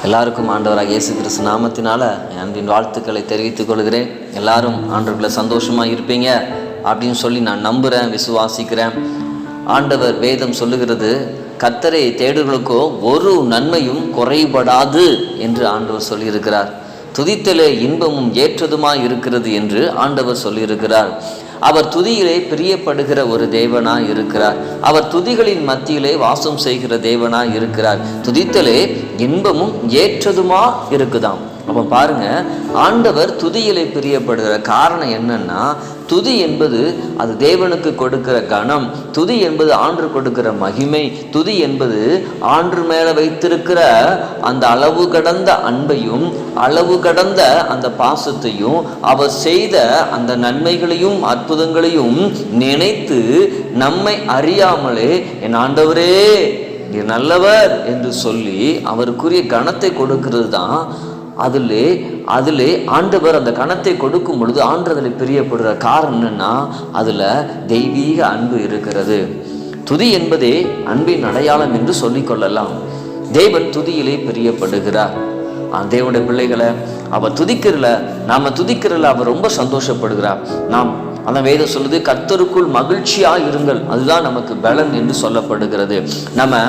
எல்லாருக்கும் ஆண்டவராக இயேசு கிறிஸ்து நாமத்தினால அன்பின் வாழ்த்துக்களை தெரிவித்துக் கொள்கிறேன். எல்லாரும் ஆண்டவர்களை சந்தோஷமாக இருப்பீங்க அப்படின்னு சொல்லி நான் நம்புகிறேன், விசுவாசிக்கிறேன். ஆண்டவர் வேதம் சொல்லுகிறது, கர்த்தரை தேடுகளுக்கோ ஒரு நன்மையும் குறைபடாது என்று ஆண்டவர் சொல்லியிருக்கிறார். துதித்தலே இன்பமும் ஏற்றதுமாய் இருக்கிறது என்று ஆண்டவர் சொல்லியிருக்கிறார். அவர் துதியிலே பிரியப்படுகிற ஒரு தேவனாய் இருக்கிறார். அவர் துதிகளின் மத்தியிலே வாசம் செய்கிற தேவனாய் இருக்கிறார். துதித்தலே இன்பமும் ஏற்றதுமா இருக்குதாம். அப்போ பாருங்க, ஆண்டவர் துதியிலே பிரியப்படுகிற காரணம் என்னன்னா, துதி என்பது அது தேவனுக்கு கொடுக்கிற கனம், துதி என்பது ஆண்டு கொடுக்கிற மகிமை, துதி என்பது ஆண்டு மேல வைத்திருக்கிற அந்த அளவு கடந்த அன்பையும் அளவு கடந்த அந்த பாசத்தையும் அவர் செய்த அந்த நன்மைகளையும் அற்புதங்களையும் நினைத்து நம்மை அறியாமலே என் ஆண்டவரே நீர் நல்லவர் என்று சொல்லி அவருக்குரிய கனத்தை கொடுக்கிறது தான். அதிலே ஆண்டவர் அந்த கணத்தை கொடுக்கும் பொழுது ஆண்டவரை பிரியப்படுற காரணம் என்னன்னா, அதுல தெய்வீக அன்பு இருக்கிறது. துதி என்பதே அன்பின் அடையாளம் என்று சொல்லிக் கொள்ளலாம். தேவன் துதியிலே பிரியப்படுகிறார். தேவனுடைய பிள்ளைகளை அவர் துதிக்கிறல, நாம துதிக்கிறல அவர் ரொம்ப சந்தோஷப்படுகிறார். நாம் அந்த வேதம் சொல்லுது, கர்த்தருக்குள் மகிழ்ச்சியா இருங்கள், அதுதான் நமக்கு பலன் என்று சொல்லப்படுகிறது. நம்ம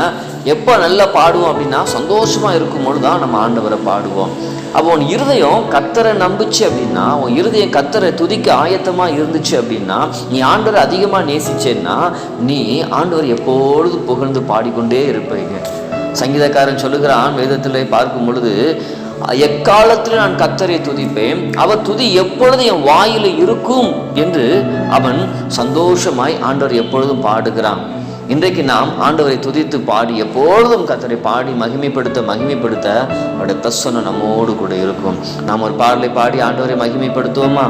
எப்போ நல்லா பாடுவோம் அப்படின்னா, சந்தோஷமா இருக்கும் பொழுது தான் நம்ம ஆண்டவரை பாடுவோம். அப்போ உன் இருதயம் கர்த்தரை நம்புச்சு அப்படின்னா, உன் இருதயம் கர்த்தரை துதிக்க ஆயத்தமா இருந்துச்சு அப்படின்னா, நீ ஆண்டவரை அதிகமா நேசிச்சேன்னா நீ ஆண்டவர் எப்பொழுது புகழ்ந்து பாடிக்கொண்டே இருப்பீங்க. சங்கீதக்காரன் சொல்லுகிறான், வேதத்திலே பார்க்கும் பொழுது, எக்காலத்தில் நான் கர்த்தரை துதிப்பேன், அவர் துதி எப்பொழுது என் வாயில இருக்கும் என்று அவன் சந்தோஷமாய் ஆண்டவர் எப்பொழுதும் பாடுகிறான். இன்றைக்கு நாம் ஆண்டவரை துதித்து பாடி எப்பொழுதும் கர்த்தரை பாடி மகிமைப்படுத்த அவருடைய பிரசன்னம் நம்மோடு கூட இருக்கும். நாம் ஒரு பாடலை பாடி ஆண்டவரை மகிமைப்படுத்துவோமா?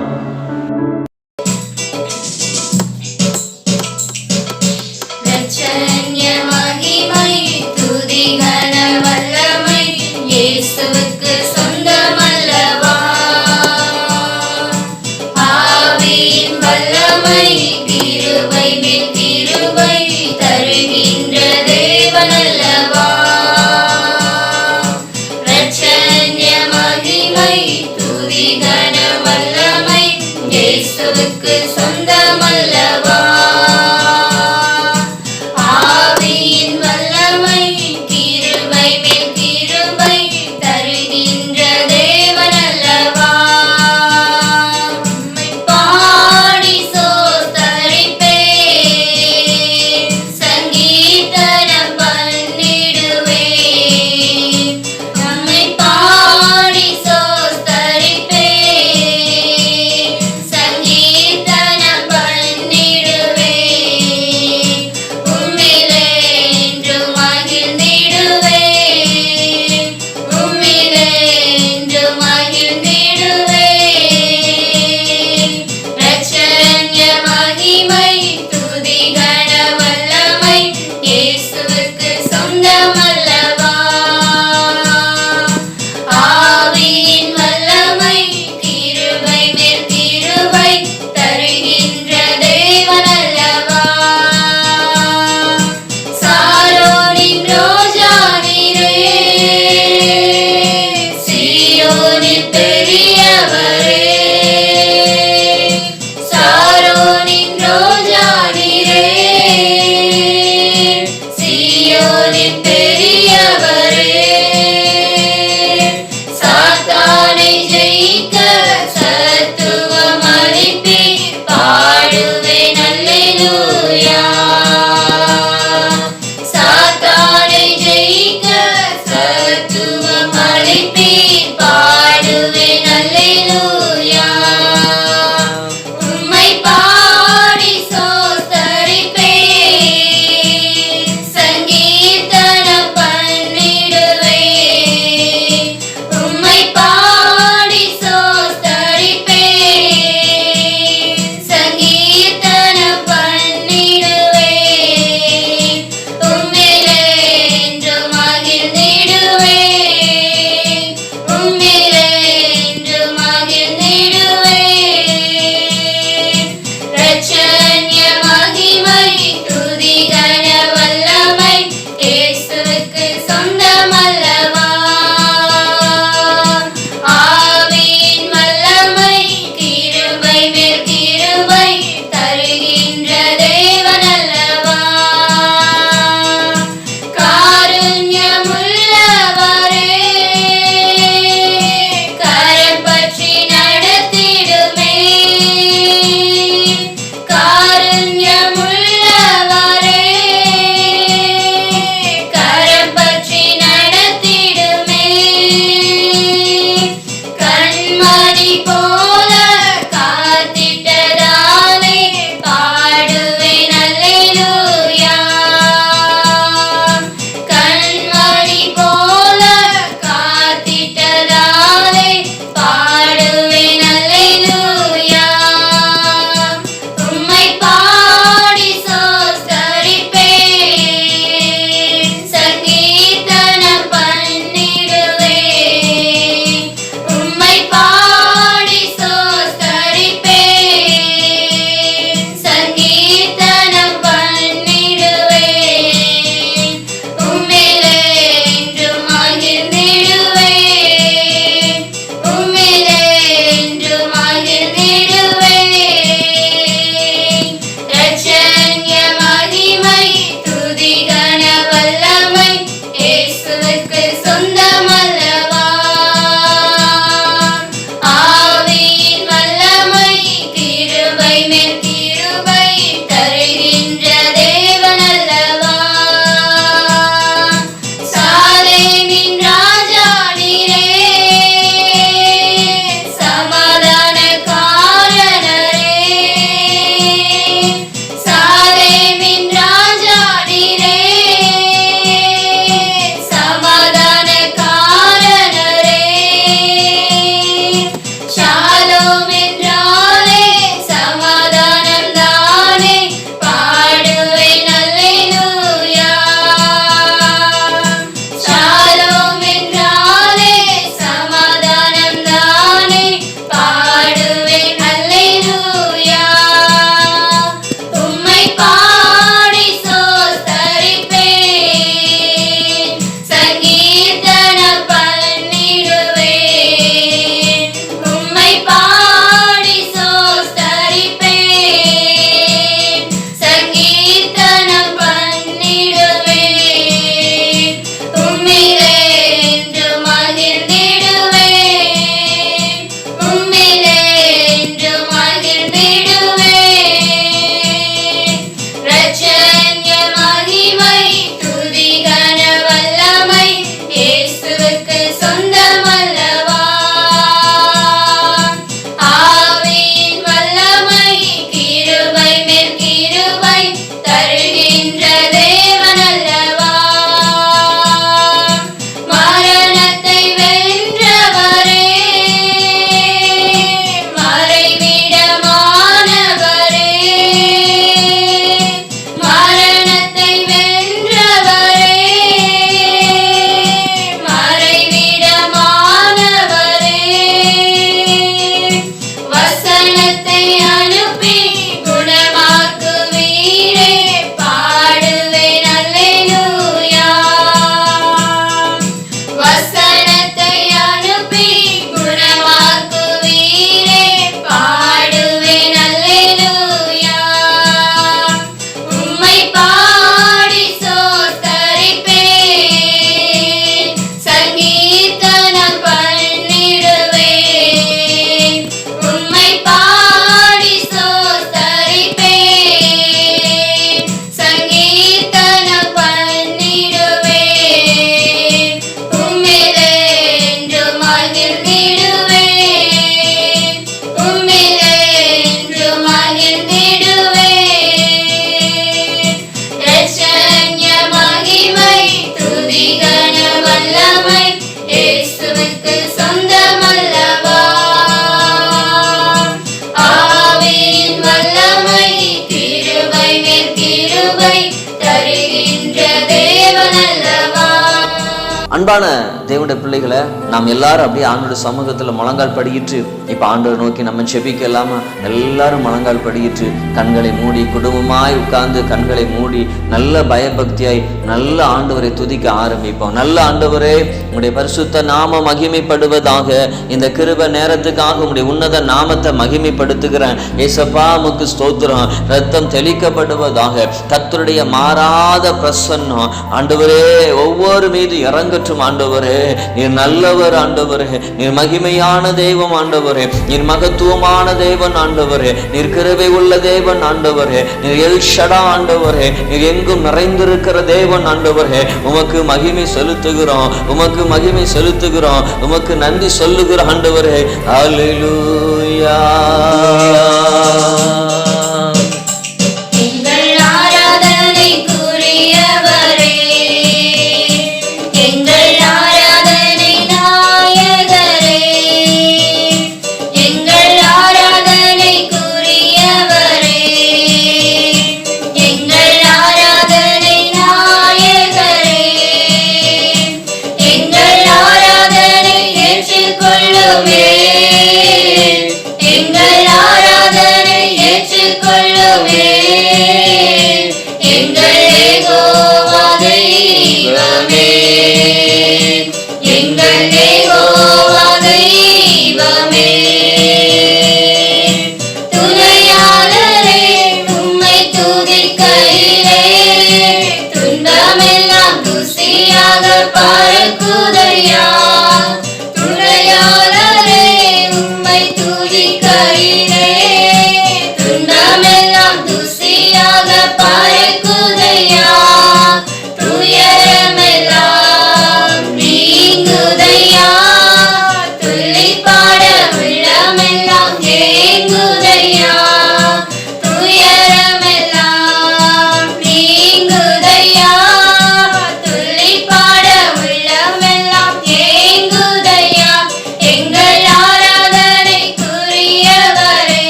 பாடுவே கண்மணி போல காத்திட்டதாலே பாடுவேன் அல்லேலூயா. கண்மணி போல காத்திட்டதாலே பாடுவேன் அல்லேலூயா. உம்மை பாடி சோஸ்தரிப்பேன், சங்கீர்த்தனம் பண்ணிடுவேன். உம்மை பாடி சோஸ்தரிப்பேன், சங்கீர்த்தனம் பண்ணிடுவேன். உம்மிலே என்றும் மகிழ்ந்திடுவேன், உம்மிலே என்றும் மகிழ்ந்திடுவேன். இரட்சண்ய மகிமை துதி கன வல்லமை இயேசுவுக்கு சொந்தமல்லவா. ஆவியின் வல்லமை கிருபை மேல் கிருபை தருகின்ற தேவன் அல்லவா. சாலேமின் ராஜா நீரே, சமாதானக்காரனரே. சாலேமின் ராஜா நீரே, சமாதானக்காரனரே. ஷாலோம் என்றாலே சமாதானம் தானே, பாடுவேன் அல்லேலூயா. ஷாலோம் என்றாலே சமாதானம் தானே, பாடுவேன் அல்லேலூயா. உம்மை பாடி சோஸ்தரிப்பேன், சங்கீர்த்தனம் பண்ணிடுவேன். உம்மை பாடி சோஸ்தரிப்பேன், சங்கீர்த்தனம் பண்ணிடுவேன். உம்மிலே என்றும் மகிழ்ந்திடுவேன், உம்மிலே என்றும் மகிழ்ந்திடுவேன். இரட்சண்ய மகிமை துதி கன வல்லமை இயேசுவுக்கு சொந்தமல்லவா. ஆவியின் வல்லமை கிருபை மேல் கிருபை தருகின்ற தேவன் அல்லவா. மரணத்தை வென்றவரே, மறைவிடமானவரே. மரணத்தை வென்றவரே, மறைவிடமானவரே. வசனத்தை அனுப்பி குணமாக்குவீரே, பாடுவேன் அல்லேலூயா. வசனத்தை அனுப்பி குணமாக்குவீரே, பாடுவேன் அல்லேலூயா. உம்மை பாடி சோஸ்தரிப்பேன், சங்கீர்த்தனம் பண்ணிடுவேன். உம்மை பாடி சோஸ்தரிப்பேன், சங்கீர்த்தனம் பண்ணிடுவேன். உம்மிலே என்றும் மகிழ்ந்திடுவேன், உம்மிலே என்றும் மகிழ்ந்திடுவேன். இரட்சண்ய மகிமை துதி கன வல்லமை இயேசுவுக்கு சொந்தமல்லவா. ஆவியின் வல்லமை கிருபை மேல் கிருபை தருகின்ற தேவன் அல்லவா. அன்பான தேவனுடைய பிள்ளைகளை, நாம் எல்லாரும் அப்படியே ஆண்டோட சமூகத்தில் முழங்கால் படிக்கிட்டு இப்போ ஆண்டவர் நோக்கி நம்ம செபிக்கலாமா? எல்லாரும் முழங்கால் படிக்கிட்டு கண்களை மூடி குடும்பமாய் உட்கார்ந்து கண்களை மூடி நல்ல பயபக்தியாய் நல்ல ஆண்டவரை துதிக்க ஆரம்பிப்போம். நல்ல ஆண்டவரே, உங்களுடைய பரிசுத்த நாம மகிமைப்படுவதாக. இந்த கிருபை நேரத்துக்காக உங்களுடைய உன்னத நாமத்தை மகிமைப்படுத்துகிறேன். ஏசப்பா உமக்கு ஸ்தோத்திரம். ரத்தம் தெளிக்கப்படுவதாக. கர்த்தருடைய மாறாத பிரசன்னம் ஆண்டவரே ஒவ்வொரு மீது இறங்கட்டும் பெறட்டும் ஆண்டவரே. நீர் நல்லவர் ஆண்டவரே, நீர் மகிமையான தெய்வம் ஆண்டவரே, நீர் மகத்துவமான தேவன் ஆண்டவரே, நீர் கிருபை உள்ள தேவன் ஆண்டவரே, நீர் எல் ஷடா ஆண்டவரே, நீர் எங்கும் நிறைந்திருக்கிற தேவன் ஆண்டவரே. உமக்கு மகிமை செலுத்துகிறோம், உமக்கு மகிமை செலுத்துகிறோம், உமக்கு நன்றி சொல்லுகிற ஆண்டவரே. அல்லேலூயா.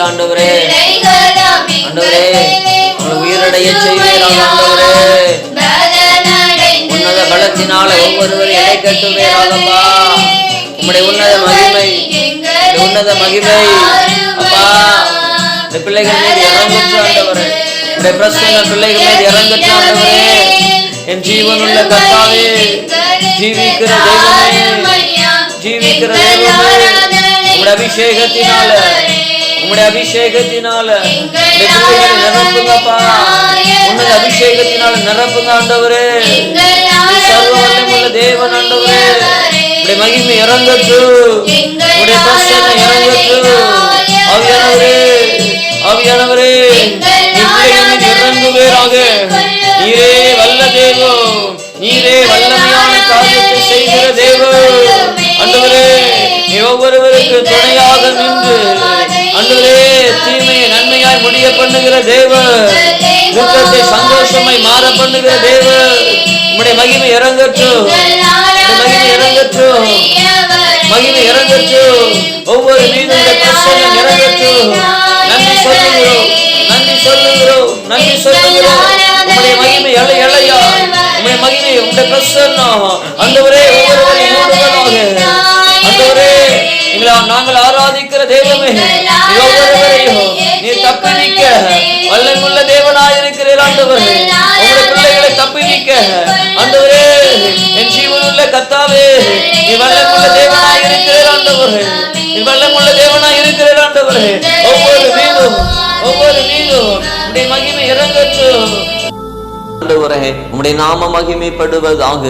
ஆண்டவரே, ஆண்டவரே உயிரடைய செய்வீராக ஆண்டவரே. உன்னத பலத்தினால ஒவ்வொருவரும் எடை கட்டுவீராகப்பா. உம்முடைய உன்னத மகிமை, உன்னத மகிமை அப்பா இந்த பிள்ளைகள் மீது இறங்குற்ற ஆண்டவரே. உடைய பிரசன்ன பிள்ளைகள் மீது இறங்குற்ற ஆண்டவரே. என் ஜீவனுள்ள கர்த்தாவே, ஜீவிக்கிற தெய்வமே, ஜீவிக்கிற தெய்வமே, உம்முடைய அபிஷேகத்தினால, உம்முடைய அபிஷேகத்தினால நிரப்புங்கப்பா. உன்னத அபிஷேகத்தினால நிரப்புங்க ஆண்டவரே. சர்வ வல்லமையுள்ள தேவன் ஆண்டவரே, உடைய மகிமை இறங்கட்டு, உடைய பிரசன்னம் இறங்கட்டு. ஆவியானவரே, ஆவியானவரே, பிள்ளைகள் மீது இறங்குவீராக. நீரே வல்ல தேவன். ஒவ்வொருவருக்கு துணையாக நின்று ஆண்டவரே தீமையை நன்மையாய் முடிய பண்ணுகிற தேவன், துக்கத்தை சந்தோஷமாய் மாற பண்ணுகிற தேவன், உம்முடைய மகிமை இறங்கட்டும், மகிமை இறங்கட்டும், மகிமை இறங்கட்டும், ஒவ்வொரு மீதும் பிரசன்னம் இறங்கட்டும். நன்றி சொல்லுகிறோம், நன்றி சொல்லுகிறோம், நன்றி சொல்லுகிறோம். உம்முடைய மகிமை எல்லை எல்லையா, உம்முடைய மகிமை, உம்முடைய பிரசன்னம் ஆண்டவரே ஒவ்வொருவரையும் மூடுவதாக. ஆண்டவரே நாங்கள் ஆராதிக்கிற தெய்வமே, ஒவ்வொருவரையும் நீர் தப்புவிக்க வல்லமுள்ள தேவனாயிருக்கிறீர் ஆண்டவரே. உங்களுடைய பிள்ளைகளை தப்புவிக்க ஆண்டவரே, என் ஜீவனுள்ள கர்த்தாவே, நீ வல்லமுள்ள தேவனாயிருக்கிறீர் ஆண்டவரே, நீ வல்லமுள்ள தேவனாயிருக்கிறீர் ஆண்டவரே. ஒவ்வொரு மீதும் உம்முடைய மகிமை இறங்கட்டும் ஆண்டவரே, உம்முடைய நாம மகிமைப்படுவதாக.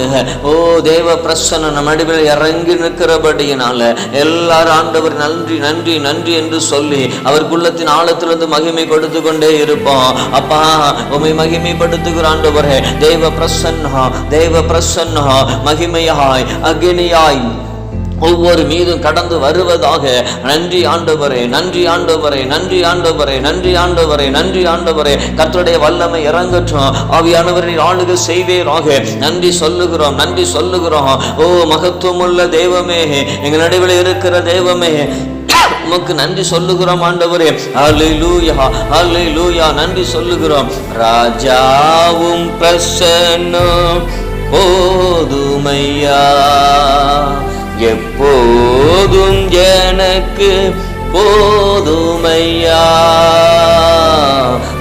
ஓ தேவ பிரசன்னம் நம் நடுவில் இறங்கி நிற்கிறபடியினால எல்லாரும் ஆண்டவர் நன்றி நன்றி நன்றி என்று சொல்லி அவர் குள்ளத்தின் ஆழத்திலிருந்து மகிமை கொடுத்து கொண்டே இருப்போம். அப்பா உம்மை மகிமைப்படுத்துகிற ஆண்டவரே, தேவ பிரசன்னம் மகிமையாய் அக்னியாய் ஒவ்வொரு மீதும் கடந்து வருவதாக. நன்றி ஆண்டவரே, நன்றி ஆண்டவரே, நன்றி ஆண்டவரே, நன்றி ஆண்டவரே, நன்றி ஆண்டவரே. கர்த்தருடைய வல்லமை இறங்கட்டும், ஆவியானவரின் ஆளுகை செய்வீராக. நன்றி சொல்லுகிறோம், நன்றி சொல்லுகிறோம். ஓ மகத்துவமுள்ள தெய்வமே, எங்கள் நடுவில் இருக்கிற தெய்வமே, உமக்கு நன்றி சொல்லுகிறோம் ஆண்டவரே. அல்லேலூயா, அல்லேலூயா, நன்றி சொல்லுகிறோம். ராஜாவும் பிரசன்னம் போதுமையா, எப்போதும் எனக்கு போதுமையா.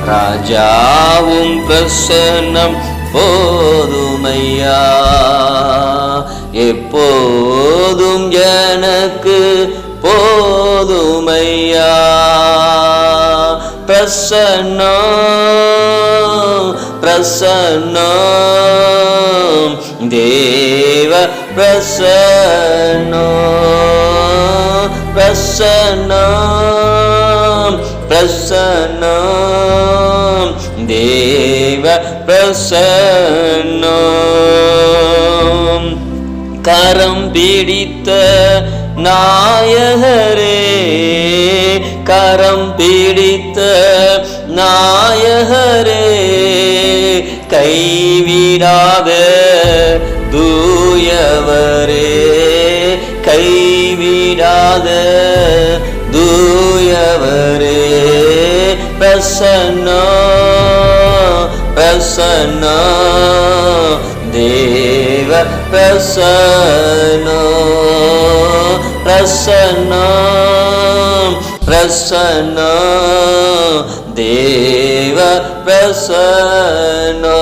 ராஜாவும் பிரசன்னம் போதுமையா, எப்போதும் எனக்கு போதுமையா. பிரசன்னம் பிரசன்னம் தேவ பிரசன்னம் பிரசன்னம் பிரசன்னம் தேவ பிரசன்னம். கரம் பிடித்த நாயகரே, கரம் பிடித்த நாயகரே, கைவிடாத தூயவரே, கைவிடாத தூயவரே. பிரசன்னம் பிரசன்னம் தேவ பிரசன்னம் பிரசன்னம் பிரசன்னம் தேவ பிரசன்னம்.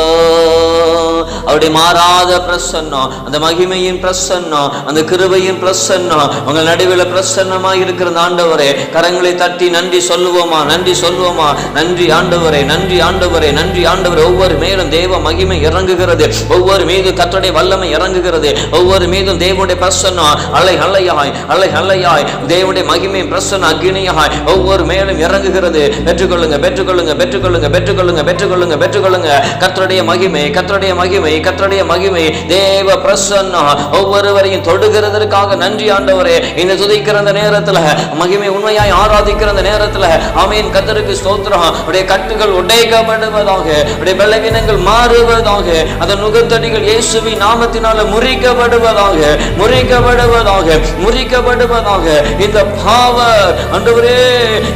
அவருடைய மாறாத பிரசன்னம், அந்த மகிமையின் பிரசன்னம், அந்த கிருபையின் பிரசன்னம் உங்கள் நடுவில் பிரசன்னமாக இருக்கிற ஆண்டவரே, கரங்களை தட்டி நன்றி சொல்லுவோமா, நன்றி சொல்லுவோமா. நன்றி ஆண்டவரே, நன்றி ஆண்டவரே, நன்றி ஆண்டவரே. ஒவ்வொரு மேலும் தேவ மகிமை இறங்குகிறது, ஒவ்வொரு மீதும் கர்த்தருடைய வல்லமை இறங்குகிறது, ஒவ்வொரு மீதும் தேவனுடைய பிரசன்னம் அலை அலையாய் அலை அலையாய் தேவனுடைய மகிமை பிரசன்னம் அக்னியாய் ஒவ்வொரு மேலும் இறங்குகிறது. பெற்றுக்கொள்ளுங்க, பெற்றுக்கொள்ளுங்க, பெற்றுக்கொள்ளுங்க, பெற்றுக்கொள்ளுங்க, பெற்றுக்கொள்ளுங்க, பெற்றுக்கொள்ளுங்க. கர்த்தருடைய மகிமை, கர்த்தருடைய மகிமை, கர்த்தருடைய மகிமை, தேவ பிரசன்னம் ஒவ்வொருவரையும் தொடுகிறதற்காக நன்றி ஆண்டவரே. இந்த துதிக்கிற அந்த நேரத்துல, மகிமை உண்மையாய் ஆராதிக்கிற அந்த நேரத்துல, ஆமென், கர்த்தருக்கு ஸ்தோத்திரம். உடைய கட்டுகள் உடைக்கப்படுவதாக, உடைய பலவீனங்கள் மாறுவதாக, அந்த நுகத்தடிகள் இயேசுவின் நாமத்தினால முறிக்கப்படுவதாக, முறிக்கப்படுவதாக, முறிக்கப்படுவதாக. இந்த பவர் ஆண்டவரே,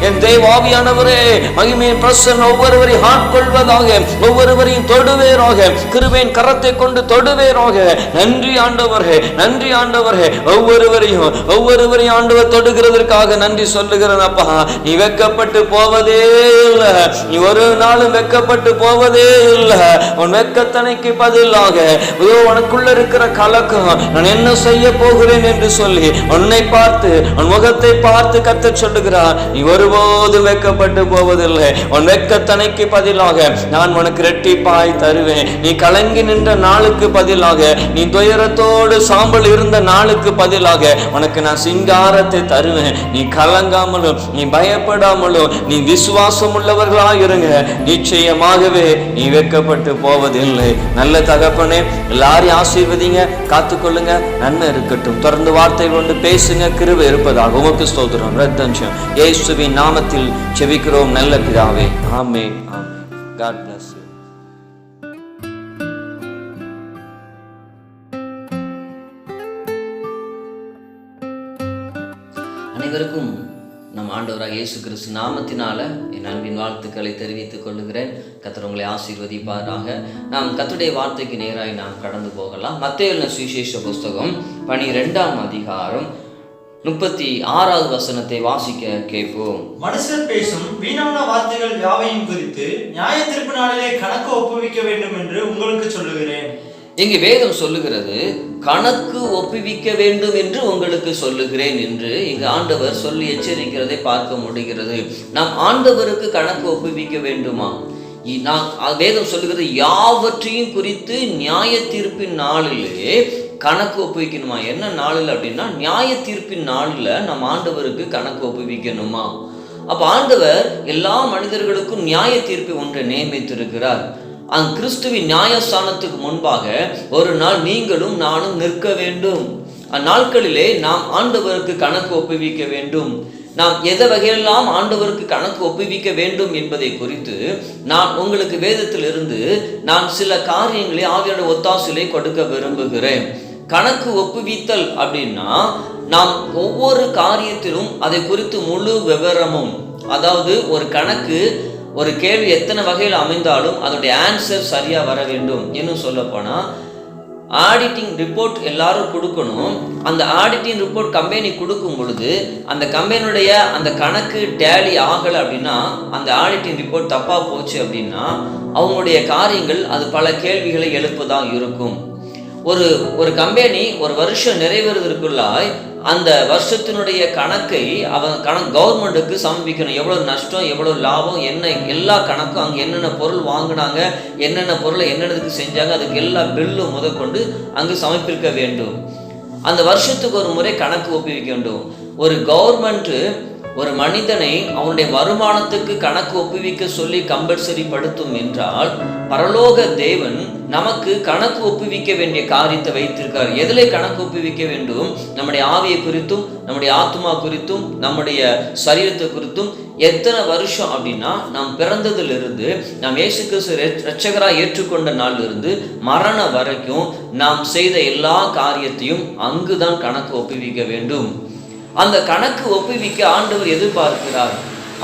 என் தேவாவியானவரே, மகிமையின் பிரசன்னம் ஒவ்வொருவரையும் ஆட்கொள்வதாக, ஒவ்வொருவரையும் தொடுவேராக, கிருபையின் கரத்தை கொண்டு தொடுவேராக. நன்றி ஆண்டவரே, நன்றி ஆண்டவரே. ஒவ்வொருவரையும் ஆண்டவர் தொடுகிறதற்காக நன்றி சொல்லுகிறேன் அப்பா. நீ வெட்கப்பட்டு போவதே இல்லை, நீ ஒரு நாளும் வெட்கப்பட்டு போவதே இல்லை. உன் வெட்கத்தனைக்கு பதிலாக உனக்குள்ள இருக்கிற கலக்கம், நான் என்ன செய்ய போகிறேன் என்று சொல்லி உன்னை பார்த்து, உன் முகத்தை பார்த்து கர்த்தர் சொல்லுகிறார், நீ ஒருபோதும் வெட்கப்பட்டு போவதில்லை. உன் வெட்கத்தனைக்கு பதிலாக நான் உனக்கு இரட்டிப்பாய் தருவேன். நீ கலங்கி நின்று இருந்த நாளுக்கு பதிலாக, நீ துயரத்தோடு சாம்பல் இருந்த நாளுக்கு பதிலாக உனக்கு நான் சிங்காரத்தை தருவேன். நீ கலங்காமலும் நீ பயப்படாமலும் நீ விசுவாசம் உள்ளவர்களா இருங்க. நிச்சயமாகவே நீ வெட்கப்பட்டு போவதில்லை. நல்ல தகப்பனே, எல்லாரையும் ஆசீர்வதிங்க, காத்துக்கொள்ளுங்க. நன்மை இருக்கட்டும். தொடர்ந்து வார்த்தை கொண்டு பேசுங்க. கிருபை இருப்பதாக உமக்கு ஸ்தோத்திரம். ரத்தஞ்சம் இயேசுவின் நாமத்தில் செபிக்கிறோம் நல்ல பிதாவே. ஆமென். God bless you. அனைவருக்கும் நம் ஆண்டவராக இயேசு கிறிஸ்து நாமத்தினால என் அன்பின் வாழ்த்துக்களை தெரிவித்துக் கொள்ளுகிறேன். கர்த்தர் உங்களை ஆசீர்வதிப்பாராக. நாம் கர்த்தருடைய வார்த்தைக்கு நேராய் நாம் கடந்து போகலாம். மத்தேயு எழுதின சுவிசேஷ புஸ்தகம் 12ஆம் அதிகாரம் 36வது வசனத்தை வாசிக்க கேட்போம். மனுஷர் பேசும் வீணான வார்த்தைகள் யாவையும் குறித்து நியாய தீர்ப்பு நாளிலே கணக்கு ஒப்புவிக்க வேண்டும் என்று உங்களுக்கு சொல்லுகிறேன். இங்கு வேதம் சொல்லுகிறது, கணக்கு ஒப்புவிக்க வேண்டும் என்று உங்களுக்கு சொல்லுகிறேன் என்று இங்கு ஆண்டவர் சொல்லி எச்சரிக்கிறதை பார்க்க முடிகிறது. நாம் ஆண்டவருக்கு கணக்கு ஒப்புவிக்க வேண்டுமா? வேதம் சொல்லுகிறது, யாவற்றையும் குறித்து நியாய தீர்ப்பின் நாளிலே கணக்கு ஒப்புவிக்கணுமா? என்ன நாளில் அப்படின்னா, நியாய தீர்ப்பின் நாளில் நம்ம ஆண்டவருக்கு கணக்கு ஒப்புவிக்கணுமா? அப்போ ஆண்டவர் எல்லா மனிதர்களுக்கும் நியாய தீர்ப்பை ஒன்றை நியமித்திருக்கிறார். அந்த கிறிஸ்துவின் நியாயஸ்தானத்துக்கு முன்பாக ஒரு நாள் நீங்களும் நானும் நிற்க வேண்டும். அந்நாட்களிலே நாம் ஆண்டவருக்கு கணக்கு ஒப்புவிக்க வேண்டும். நாம் எதை வகையெல்லாம் ஆண்டவருக்கு கணக்கு ஒப்புவிக்க வேண்டும் என்பதை குறித்து நான் உங்களுக்கு வேதத்திலிருந்து நான் சில காரியங்களை ஆவியோட ஒத்தாசையை கொடுக்க விரும்புகிறேன். கணக்கு ஒப்புவித்தல் அப்படின்னா, நாம் ஒவ்வொரு காரியத்திலும் அதை குறித்து முழு விவரமும், அதாவது ஒரு கணக்கு, ஒரு கேள்வி எத்தனை வகையில் அமைந்தாலும் அதோடைய ஆன்சர் சரியாக வர வேண்டும். இன்னும் சொல்லப்போனால், ஆடிட்டிங் ரிப்போர்ட் எல்லாரும் கொடுக்கணும். அந்த ஆடிட்டிங் ரிப்போர்ட் கம்பெனி கொடுக்கும் பொழுது அந்த கம்பெனியுடைய அந்த கணக்கு டேலி ஆகலை அப்படின்னா, அந்த ஆடிட்டிங் ரிப்போர்ட் தப்பாக போச்சு அப்படின்னா அவங்களுடைய காரியங்கள் அது பல கேள்விகளை எழுப்பதான் இருக்கும். ஒரு கம்பெனி ஒரு வருஷம் நிறைவேறுவதற்குள்ளாய் அந்த வருஷத்தினுடைய கணக்கை கவர்மெண்ட்டுக்கு சமர்ப்பிக்கணும். எவ்வளோ நஷ்டம், எவ்வளோ லாபம், என்ன எல்லா கணக்கும், அங்கே என்னென்ன பொருள் வாங்கினாங்க, என்னென்ன பொருளை என்னென்னதுக்கு செஞ்சாங்க, அதுக்கு எல்லா பில்லும் முதற்கொண்டு அங்கு சமர்ப்பிக்க வேண்டும். அந்த வருஷத்துக்கு ஒரு முறை கணக்கு ஒப்புவிக்க வேண்டும். ஒரு கவர்மெண்ட்டு ஒரு மனிதனை அவனுடைய வருமானத்துக்கு கணக்கு ஒப்புவிக்க சொல்லி கம்பல்சரி படுத்தும் என்றால், பரலோக தேவன் நமக்கு கணக்கு ஒப்புவிக்க வேண்டிய காரியத்தை வைத்திருக்கார். எதிலே கணக்கு ஒப்புவிக்க வேண்டும்? நம்முடைய ஆவியை குறித்தும், நம்முடைய ஆத்மா குறித்தும், நம்முடைய சரீரத்தை குறித்தும். எத்தனை வருஷம் அப்படின்னா, நாம் பிறந்ததிலிருந்து நாம் இயேசு கிறிஸ்து இரட்சகராக ஏற்றுக்கொண்ட நாளிலிருந்து மரணம் வரைக்கும் நாம் செய்த எல்லா காரியத்தையும் அங்குதான் கணக்கு ஒப்புவிக்க வேண்டும். அந்த கணக்கு ஒப்புவிக்க ஆண்டவர் எதிர்பார்க்கிறார்.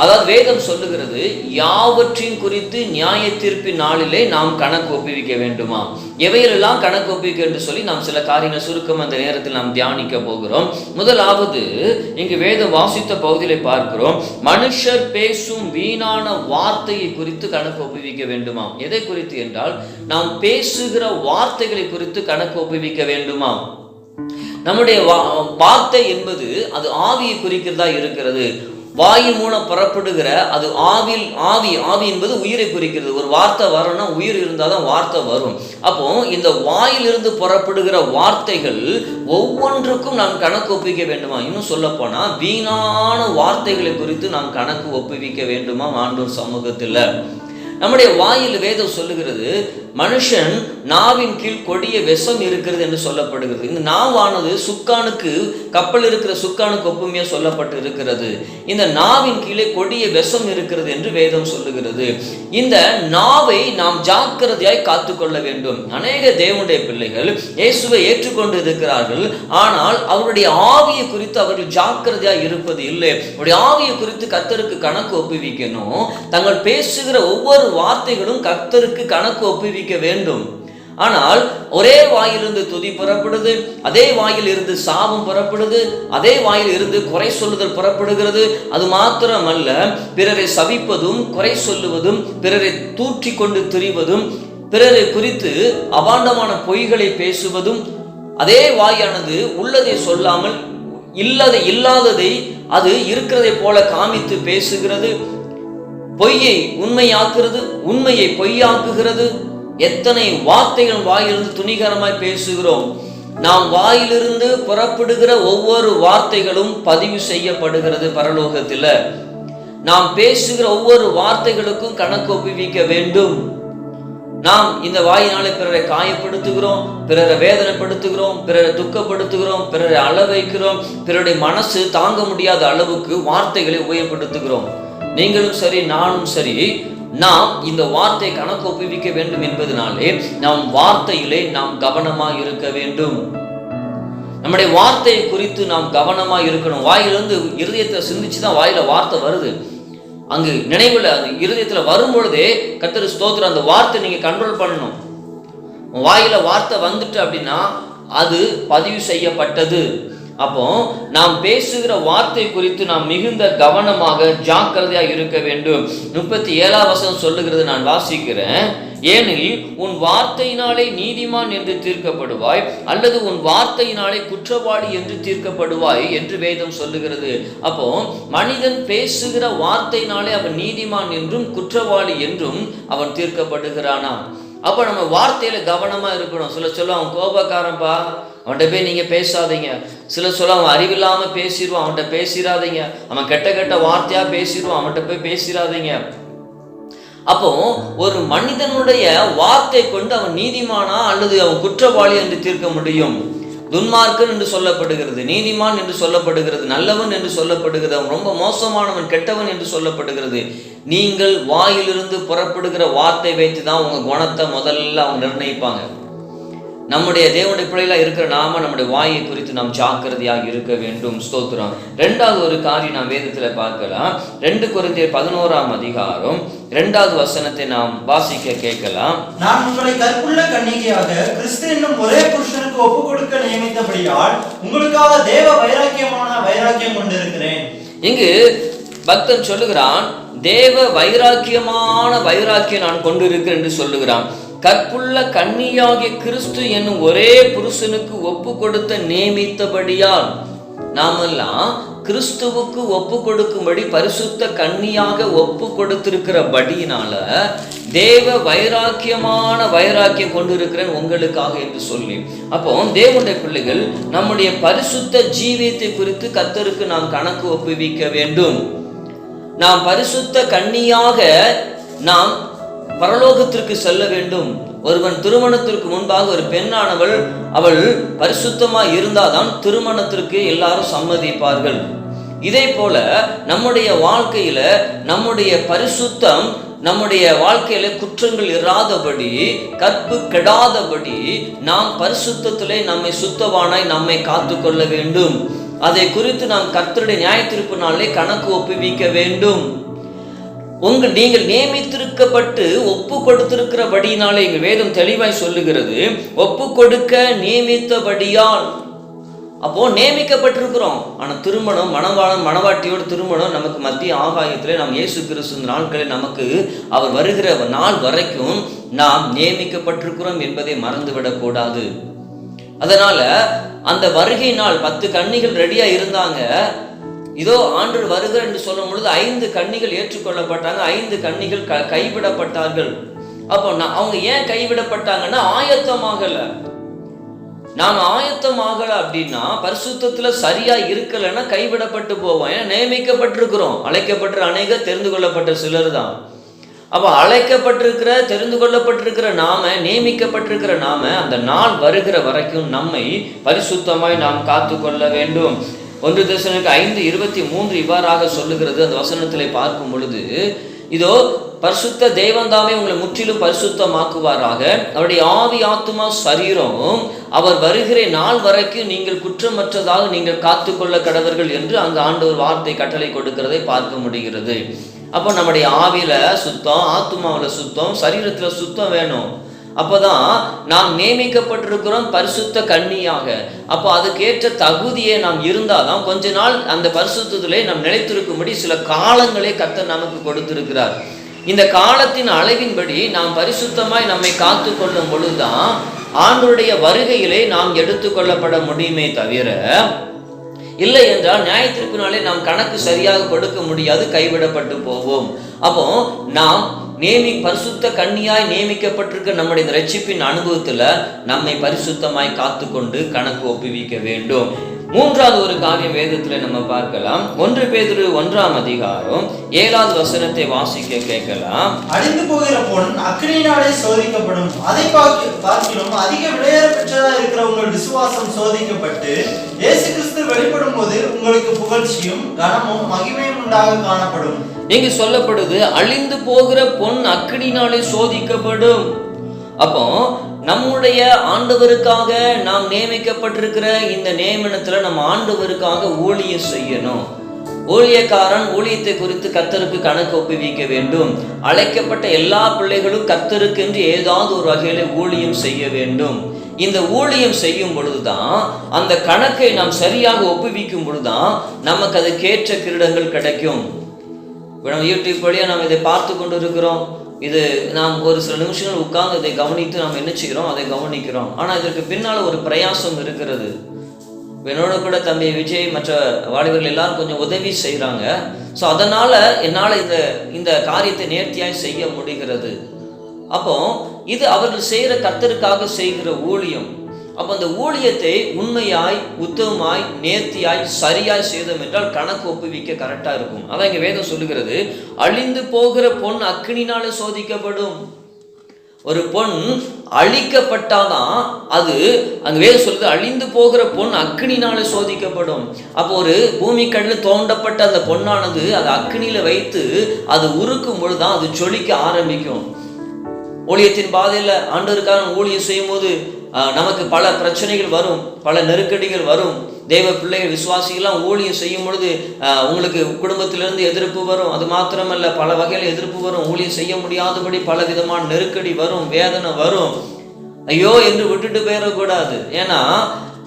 அதாவது வேதம் சொல்லுகிறது, யாவற்றையும் குறித்து நியாய தீர்ப்பின் நாளிலே நாம் கணக்கு ஒப்புவிக்க வேண்டுமா? எவையெல்லாம் கணக்கு ஒப்புவிக்க என்று சொல்லி நாம் சில காரியங்கள் சுருக்கம் அந்த நேரத்தில் நாம் தியானிக்க போகிறோம். முதலாவது, இங்கு வேதம் வாசித்த பகுதியிலே பார்க்கிறோம், மனுஷர் பேசும் வீணான வார்த்தையை குறித்து கணக்கு ஒப்புவிக்க வேண்டுமா? எதை குறித்து என்றால், நாம் பேசுகிற வார்த்தைகளை குறித்து கணக்கு ஒப்புவிக்க வேண்டுமா? நம்முடைய வார்த்தை என்பது அது ஆவியை குறிக்கிறதா இருக்கிறது. வாயின் மூலம் புறப்படுகிற அது ஆவி என்பது உயிரை குறிக்கிறது. ஒரு வார்த்தை வரணும்னா உயிர் இருந்தால் தான் வார்த்தை வரும். அப்போ இந்த வாயிலிருந்து புறப்படுகிற வார்த்தைகள் ஒவ்வொன்றுக்கும் நாம் கணக்கு ஒப்புவிக்க வேண்டுமா? இன்னும் சொல்ல போனா, வீணான வார்த்தைகளை குறித்து நாம் கணக்கு ஒப்புவிக்க வேண்டுமா ஆண்டவர் சமூகத்தில்? நம்முடைய வாயில் வேதம் சொல்லுகிறது, மனுஷன் நாவின் கீழ் கொடிய விஷம் இருக்கிறது என்று சொல்லப்படுகிறது. இந்த நாவானது சுக்கானுக்கு, கப்பல் இருக்கிற சுக்கானுக்கு ஒப்புமையா சொல்லப்பட்டு இருக்கிறது. இந்த நாவின் கீழே கொடிய விஷம் இருக்கிறது என்று வேதம் சொல்லுகிறது. இந்த நாவை நாம் ஜாக்கிரதையாய் காத்துக்கொள்ள வேண்டும். அநேக தேவனுடைய பிள்ளைகள் இயேசுவை ஏற்றுக்கொண்டு இருக்கிறார்கள், ஆனால் அவருடைய ஆவியை குறித்து அவர்கள் ஜாக்கிரதையாய் இருப்பது இல்லை. அவருடைய ஆவியை குறித்து கர்த்தருக்கு கணக்கு ஒப்புவிக்கணும். தங்கள் பேசுகிற ஒவ்வொரு வார்த்தைகளும் கர்த்தருக்கு கணக்கு ஒப்புவிக்க வேண்டும். ஆனால் ஒரே வாயிலிருந்து துதி புறப்படுது, அதே வாயில் இருந்து சாபம் புறப்படுது, அதே வாயில் இருந்து குறை சொல்லுதல் புறப்படுகிறது. அது மாத்திரமல்ல, பிறரை சபிப்பதும், குறை சொல்லுவதும், பிறரை தூற்றி கொண்டு திரிவதும், பிறரை குறித்து அபாண்டமான பொய்களை பேசுவதும், அதே வாயானது உள்ளதை சொல்லாமல் இல்லாததை அது இருக்கிறதை போல காமித்து பேசுகிறது. பொய்யை உண்மையாக்குறது, உண்மையை பொய்யாக்குகிறது. எத்தனை வார்த்தைகள் வாயிலிருந்து துணிகரமாய் பேசுகிறோம். நாம் வாயிலிருந்து புறப்படுகிற ஒவ்வொரு வார்த்தைகளும் பதிவு செய்யப்படுகிறது பரலோகத்தில். நாம் பேசுகிற ஒவ்வொரு வார்த்தைகளுக்கும் கணக்கு ஒப்புவிக்க வேண்டும். நாம் இந்த வாயினாலே பிறரை காயப்படுத்துகிறோம், பிறரை வேதனைப்படுத்துகிறோம், பிறரை துக்கப்படுத்துகிறோம், பிறரை அள வைக்கிறோம், பிறருடைய மனசு தாங்க முடியாத அளவுக்கு வார்த்தைகளை உபயோகப்படுத்துகிறோம். நீங்களும் சரி, நானும் சரி, நாம் இந்த வார்த்தை கணக்கு ஒப்புவிக்க வேண்டும் என்பதனாலே நாம் வார்த்தையிலே நாம் கவனமாக இருக்க வேண்டும். நம்முடைய வார்த்தையை குறித்து நாம் கவனமாக இருக்கணும். வாயிலிருந்து இருதயத்தை சிந்திச்சுதான் வாயில வார்த்தை வருது. அங்கு நினைவுல அது இருதயத்துல வரும்பொழுதே கர்த்தர் ஸ்தோத்திரம், அந்த வார்த்தை நீங்க கண்ட்ரோல் பண்ணணும். வாயில வார்த்தை வந்துட்டு அப்படின்னா அது பதிவு செய்யப்பட்டது. அப்போ நாம் பேசுகிற வார்த்தை குறித்து நாம் மிகுந்த கவனமாக ஜாக்கிரதையாக இருக்க வேண்டும். 37ஆம் வசனம் சொல்லுகிறது, நான் வாசிக்கிறேன். ஏனெனில் உன் வார்த்தையினாலே நீதிமான் என்று தீர்க்கப்படுவாய், அல்லது உன் வார்த்தையினாலே குற்றவாளி என்று தீர்க்கப்படுவாய் என்று வேதம் சொல்லுகிறது. அப்போ மனிதன் பேசுகிற வார்த்தையினாலே அவன் நீதிமான் என்றும் குற்றவாளி என்றும் அவன் தீர்க்கப்படுகிறானா? அப்போ நம்ம வார்த்தையில கவனமா இருக்கணும். சில சொல்ல அவன் கோபக்காரன்பா, அவன்கிட்ட போய் நீங்க பேசாதீங்க. சில சொல்ல அவன் அறிவில்லாம பேசிடுவான், அவன்கிட்ட பேசிடாதீங்க. அவன் கெட்ட கெட்ட வார்த்தையா பேசிடுவான், அவன்கிட்ட போய் பேசிடாதீங்க. அப்போ ஒரு மனிதனுடைய வார்த்தை கொண்டு அவன் நீதிமானா அல்லது அவன் குற்றவாளி என்று தீர்க்க முடியும். துன்மார்க்கன் என்று சொல்லப்படுகிறது, நீதிமான் என்று சொல்லப்படுகிறது, நல்லவன் என்று சொல்லப்படுகிறது, அவன் ரொம்ப மோசமானவன், கெட்டவன் என்று சொல்லப்படுகிறது. நீங்கள் வாயிலிருந்து புறப்படுகிற வார்த்தை வைத்து தான் உங்க குணத்தை முதல்ல அவங்க நிர்ணயிப்பாங்க. நம்முடைய தேவனுடைய பிள்ளைகளாக இருக்கிற நாம நம்முடைய வாயை குறித்து நாம் ஜாக்கிரதையாக இருக்க வேண்டும். ஸ்தோத்திரம். ரெண்டாவது ஒரு காரியம் நாம் வேதத்துல பார்க்கலாம். 2 கொரிந்தியர் 11ஆம் அதிகாரம் 2வது வசனத்தை நாம் வாசிக்க கேட்கலாம். நான் உங்களை கற்புள்ள கன்னிகையாக கிறிஸ்து என்னும் ஒரே புருஷனுக்கு ஒப்பு கொடுக்க நியமித்தபடியால் உங்களுக்காக தேவ வைராக்கியமான வைராக்கியம் கொண்டிருக்கிறேன். இங்கு பக்தன் சொல்லுகிறான், தேவ வைராக்கியமான வைராக்கியம் நான் கொண்டிருக்கிறேன் என்று சொல்லுகிறான். கற்புள்ள கன்னியாகிய கிறிஸ்து என்னும் ஒரே புருஷனுக்கு ஒப்பு கொடுத்த நியமித்தபடியால், நாமெல்லாம் கிறிஸ்துவுக்கு ஒப்பு கொடுக்கும்படி பரிசுத்த கன்னியாக ஒப்பு கொடுத்திருக்கிறபடியினால தேவ வைராக்கியமான வைராக்கியம் கொண்டிருக்கிறேன் உங்களுக்காக என்று சொல்லி, அப்போ தேவனுடைய பிள்ளைகள் நம்முடைய பரிசுத்த ஜீவியத்தை குறித்து கர்த்தருக்கு நாம் கணக்கு ஒப்புவிக்க வேண்டும். நாம் பரிசுத்த கன்னியாக நாம் பரலோகத்திற்கு செல்ல வேண்டும். ஒருவன் திருமணத்திற்கு முன்பாக ஒரு பெண்ணானவள் அவள் பரிசுத்தமாய் இருந்தால்தான் திருமணத்திற்கு எல்லாரும் சம்மதிப்பார்கள். இதே போல நம்முடைய வாழ்க்கையில நம்முடைய பரிசுத்தம், நம்முடைய வாழ்க்கையில குற்றங்கள் இராதபடி, கற்பு கெடாதபடி நாம் பரிசுத்தத்திலே நம்மை சுத்தவானாய் நம்மை காத்து கொள்ள வேண்டும். அதை குறித்து நாம் கர்த்தருடைய நியாயத்தீர்ப்பு நாளிலே கணக்கு ஒப்புவிக்க வேண்டும். நீங்கள் நியமித்திருக்கப்பட்டு ஒப்பு கொடுத்திருக்கிறபடினாலே எங்கள் வேதம் தெளிவாய் சொல்லுகிறது, ஒப்பு கொடுக்க நியமித்தபடியால். அப்போ நியமிக்கப்பட்டிருக்கிறோம். ஆனால் திருமணம், மணவாளன் மணவாட்டியோட திருமணம் நமக்கு மத்திய ஆகாயத்திலே நாம் இயேசு கிறிஸ்து நாட்களில் நமக்கு அவர் வருகிற நாள் வரைக்கும் நாம் நியமிக்கப்பட்டிருக்கிறோம் என்பதை மறந்துவிடக்கூடாது. அதனால அந்த வருகை நாள் 10 கன்னிகள் ரெடியா இருந்தாங்க. இதோ ஆண்டவர் வருகிறார் என்று சொல்லும் பொழுது 5 கன்னிகள் ஏற்றுக்கொள்ளப்பட்டாங்க, 5 கன்னிகள் கைவிடப்பட்டார்கள். அப்போ அவங்க ஏன் கைவிடப்பட்டாங்கன்னா ஆயத்தமாகல. நாம் ஆயத்தமாகல அப்படின்னா, பரிசுத்தத்துல சரியா இருக்கலைன்னா கைவிடப்பட்டு போவோம். ஏன்னா நியமிக்கப்பட்டிருக்கிறோம். அழைக்கப்பட்ட அநேகர், தெரிந்து கொள்ளப்பட்ட சிலர் தான். அப்போ அழைக்கப்பட்டிருக்கிற, தெரிந்து கொள்ளப்பட்டிருக்கிற நாம, நியமிக்கப்பட்டிருக்கிற நாம அந்த நாள் வருகிற வரைக்கும் நம்மை பரிசுத்தமாய் நாம் காத்து கொள்ள வேண்டும். 1 தெசலோனிக்கர் 5:23 இவ்வாறாக சொல்லுகிறது. அந்த வசனத்திலே பார்க்கும் பொழுது, இதோ பரிசுத்த தேவன் தாமே உங்களை முற்றிலும் பரிசுத்தமாக்குவாராக, அவருடைய ஆவி ஆத்துமா சரீரம் அவர் வருகிற நாள் வரைக்கும் நீங்கள் குற்றமற்றதாக நீங்கள் காத்து கொள்ள கடவர்கள் என்று அங்கு ஆண்டவர் வார்த்தை கட்டளை கொடுக்கிறதை பார்க்க முடிகிறது. அப்போ நம்முடைய ஆவியில சுத்தம், ஆத்துமாவில் சுத்தம், சரீரத்துல சுத்தம் வேணும். அப்போதான் நாம் நியமிக்கப்பட்டிருக்கிறோம் பரிசுத்த கன்னியாக. அப்போ அதுக்கேற்ற தகுதியை நாம் இருந்தாதான் கொஞ்ச நாள் அந்த பரிசுத்தத்திலே நாம் நிலைத்திருக்கும்படி சில காலங்களே கர்த்தர் நமக்கு கொடுத்திருக்கிறார். இந்த காலத்தின் அளவின்படி நாம் பரிசுத்தமாய் நம்மை காத்து கொள்ளும் பொழுதுதான் ஆண்டவருடைய வருகையிலே நாம் எடுத்துக்கொள்ளப்பட முடியுமே தவிர, இல்லை என்றால் நியாயத்தீர்ப்பினாலே நாம் கணக்கு சரியாக கொடுக்க முடியாது, கைவிடப்பட்டு போவோம். அப்போ நாம் பரிசுத்த கன்னியாய் நியமிக்கப்பட்டிருக்க நம்முடைய இந்த ரட்சிப்பின் அனுபவத்துல நம்மை பரிசுத்தமாய் காத்துக்கொண்டு கணக்கு ஒப்புவிக்க வேண்டும். மூன்றாவது ஒரு காரியம் வேதத்துல நம்ம பார்க்கலாம். 1 பேதுரு 1ஆம் அதிகாரம் 7வது வசனத்தை வாசிக்க கேட்கலாம். அழிந்து போகிற பொன் அக்கினியினாலே சோதிக்கப்படும், அதை பார்க்கிலும் அதிக விலையேற பெற்றதா இருக்கிற உங்கள் விசுவாசம் சோதிக்கப்பட்டு இயேசு கிறிஸ்து வெளிப்படும் போது உங்களுக்கு புகழ்ச்சியும் கனமும் மகிமையும் உண்டாக காணப்படும். இங்கு சொல்லப்படுது அழிந்து போகிற பொன் அக்கினியினாலே சோதிக்கப்படும். அப்போ நம்முடைய ஆண்டவருக்காக நாம் நியமிக்கப்பட்டிருக்கிற இந்த நியமனத்துல நம்ம ஆண்டவருக்காக ஊழியம் செய்யணும். ஊழியக்காரன் ஊழியத்தை குறித்து கர்த்தருக்கு கணக்கு ஒப்புவிக்க வேண்டும். அழைக்கப்பட்ட எல்லா பிள்ளைகளும் கர்த்தருக்கு என்று ஏதாவது ஒரு வகையில ஊழியம் செய்ய வேண்டும். இந்த ஊழியம் செய்யும் பொழுதுதான், அந்த கணக்கை நாம் சரியாக ஒப்புவிக்கும் பொழுதுதான் நமக்கு அதுக்கேற்ற கிரீடங்கள் கிடைக்கும். யூடியூப் வழியா நாம் இதை பார்த்து கொண்டு இருக்கிறோம். இது நாம் ஒரு சில நிமிஷங்கள் உட்கார்ந்து இதை கவனித்து நாம் என்ன செய்கிறோம், அதை கவனிக்கிறோம். ஆனால் இதற்கு பின்னால் ஒரு பிரயாசம் இருக்கிறது. என்னோட கூட தம்பி விஜய் மற்ற வாலிபர்கள் எல்லாரும் கொஞ்சம் உதவி செய்கிறாங்க. ஸோ அதனால் என்னால் இந்த காரியத்தை நேர்த்தியாய் செய்ய முடிகிறது. அப்போ இது அவர்கள் செய்கிற கர்த்தருக்காக செய்கிற ஊழியம். அப்போ அந்த ஊழியத்தை உண்மையாய் உத்தமமாய் நேர்த்தியாய் சரியாய் செய்தோம் என்றால் கணக்கு ஒப்புவிக்க கரெக்டாக இருக்கும். அதான் இங்கே வேதம் சொல்லுகிறது, அழிந்து போகிற பொன் அக்கினினாலே சோதிக்கப்படும். ஒரு பொன் அழிக்கப்பட்டாதான் அது, அங்கே வேதம் சொல்லுது அழிந்து போகிற பொன் அக்கினினாலே சோதிக்கப்படும். அப்போ ஒரு பூமிக்கடில் தோண்டப்பட்ட அந்த பொன்னானது அது அக்கினியில வைத்து அது உருக்கும் பொழுதுதான் அது ஜொலிக்க ஆரம்பிக்கும். ஊழியத்தின் பாதையில் ஆண்டவருக்காக ஊழியம் செய்யும் போது நமக்கு பல பிரச்சனைகள் வரும், பல நெருக்கடிகள் வரும். தேவ பிள்ளைகள் விசுவாசிகள்லாம் ஊழியம் செய்யும் பொழுது உங்களுக்கு குடும்பத்திலிருந்து எதிர்ப்பு வரும். அது மாத்திரமல்ல, பல வகையில் எதிர்ப்பு வரும். ஊழியம் செய்ய முடியாதபடி பல விதமான நெருக்கடி வரும், வேதனை வரும். ஐயோ என்று விட்டுட்டு போயிடக்கூடாது. ஏன்னா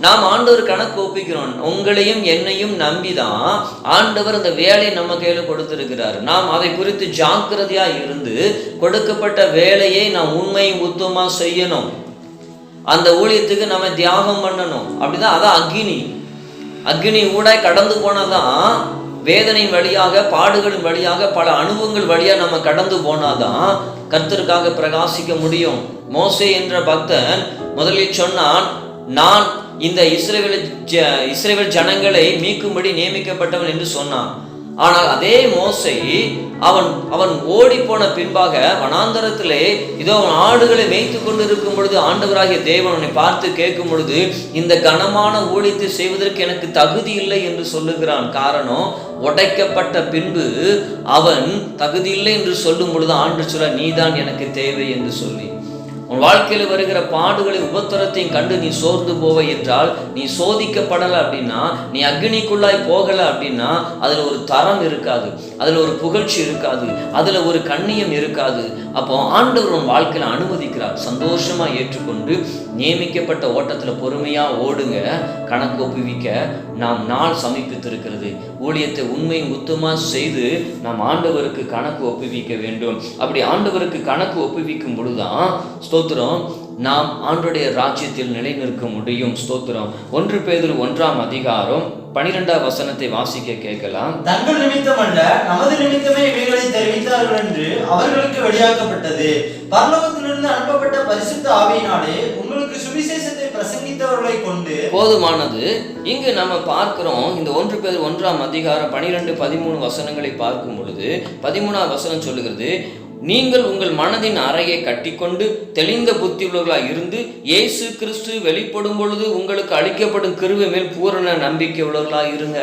நாம் ஆண்டவர் கணக்கு ஒப்பிக்கிறோம். உங்களையும் என்னையும் நம்பிதான் ஆண்டவர் அந்த வேலையை நம்ம கையில கொடுத்திருக்கிறார். நாம் அதை குறித்து ஜாக்கிரதையா இருந்து கொடுக்கப்பட்ட வேலையை நாம் உண்மையும் உத்தமா செய்யணும். அந்த ஊழியத்துக்கு நம்ம தியாகம் பண்ணணும். அப்படிதான் அதான் அக்னி ஊடாய் கடந்து போனாதான், வேதனையின் வழியாக பாடுகளின் வழியாக பல அனுபவங்கள் வழியாக நம்ம கடந்து போனாதான் கர்த்தருக்காக பிரகாசிக்க முடியும். மோசே என்ற பக்தன் முதலில் சொன்னான், நான் இந்த இஸ்ரவேல் ஜனங்களை மீட்கும்படி நியமிக்கப்பட்டவன் என்று சொன்னான். ஆனால் அதே மோசே அவன் ஓடி போன பின்பாக வனாந்தரத்திலே இதோ அவன் ஆடுகளை மேய்த்து கொண்டு இருக்கும் பொழுது ஆண்டவராகிய தேவன் அவனை பார்த்து கேட்கும் பொழுது, இந்த கனமான ஊழியத்தை செய்வதற்கு எனக்கு தகுதி இல்லை என்று சொல்லுகிறான். காரணம், உடைக்கப்பட்ட பின்பு அவன் தகுதி இல்லை என்று சொல்லும் பொழுது ஆண்டு சொல்ல, நீதான் எனக்கு தேவை என்று சொல்லி. உன் வாழ்க்கையில் வருகிற பாடுகளை உபத்திரத்தையும் கண்டு நீ சோர்ந்து போவை என்றால், நீ சோதிக்கப்படலை அப்படின்னா, நீ அக்னிக்குள்ளாய் போகலை அப்படின்னா அதில் ஒரு தரம் இருக்காது, அதில் ஒரு புகழ்ச்சி இருக்காது, அதில் ஒரு கண்ணியம் இருக்காது. அப்போ ஆண்டவர் உன் வாழ்க்கையில் அனுமதிக்கிறார். சந்தோஷமாக ஏற்றுக்கொண்டு நியமிக்கப்பட்ட ஓட்டத்தில் பொறுமையாக ஓடுங்க. கணக்கு ஒப்புவிக்க நாம் நாள் சமீபித்திருக்கிறது. ஊழியத்தை உண்மையும் உத்தமாக செய்து நாம் ஆண்டவருக்கு கணக்கு ஒப்புவிக்க வேண்டும். அப்படி ஆண்டவருக்கு கணக்கு ஒப்புவிக்கும் பொழுதுதான் ஸ்தோத்திரம், நாம் ஆண்டவருடைய ராஜ்யத்தில் நிலை நிற்க முடியும். ஸ்தோத்திரம். 1 பேதுரு 1ஆம் அதிகாரம் 12ஆம் வசனத்தை வாசிக்க கேட்கலாம். தங்கள் நிமித்தம் அல்ல, நமது நிமித்தமே இவைகளை தெரிவித்தார்கள் என்று அவர்களுக்கு வெளியாக்கப்பட்டது. பரலோகத்திலிருந்து அனுப்பப்பட்ட பரிசுத்த ஆவியினாலே உங்களுக்கு சுவிசேஷத்தை பிரசங்கித்தவர்களை கொண்டு போதுமானது. இங்கு நம்ம பார்க்கிறோம், இந்த 1 பேதுரு 1ஆம் அதிகாரம் 12, 13 வசனங்களை பார்க்கும் பொழுது 13ஆம் வசனம் சொல்லுகிறது, நீங்கள் உங்கள் மனதின் அறையை கட்டிக்கொண்டு தெளிந்த புத்தி உள்ளவர்களாக இருந்து இயேசு கிறிஸ்து வெளிப்படும் பொழுது உங்களுக்கு அளிக்கப்படும் கிருபை மேல் பூரண நம்பிக்கை உள்ளவர்களாக இருங்க.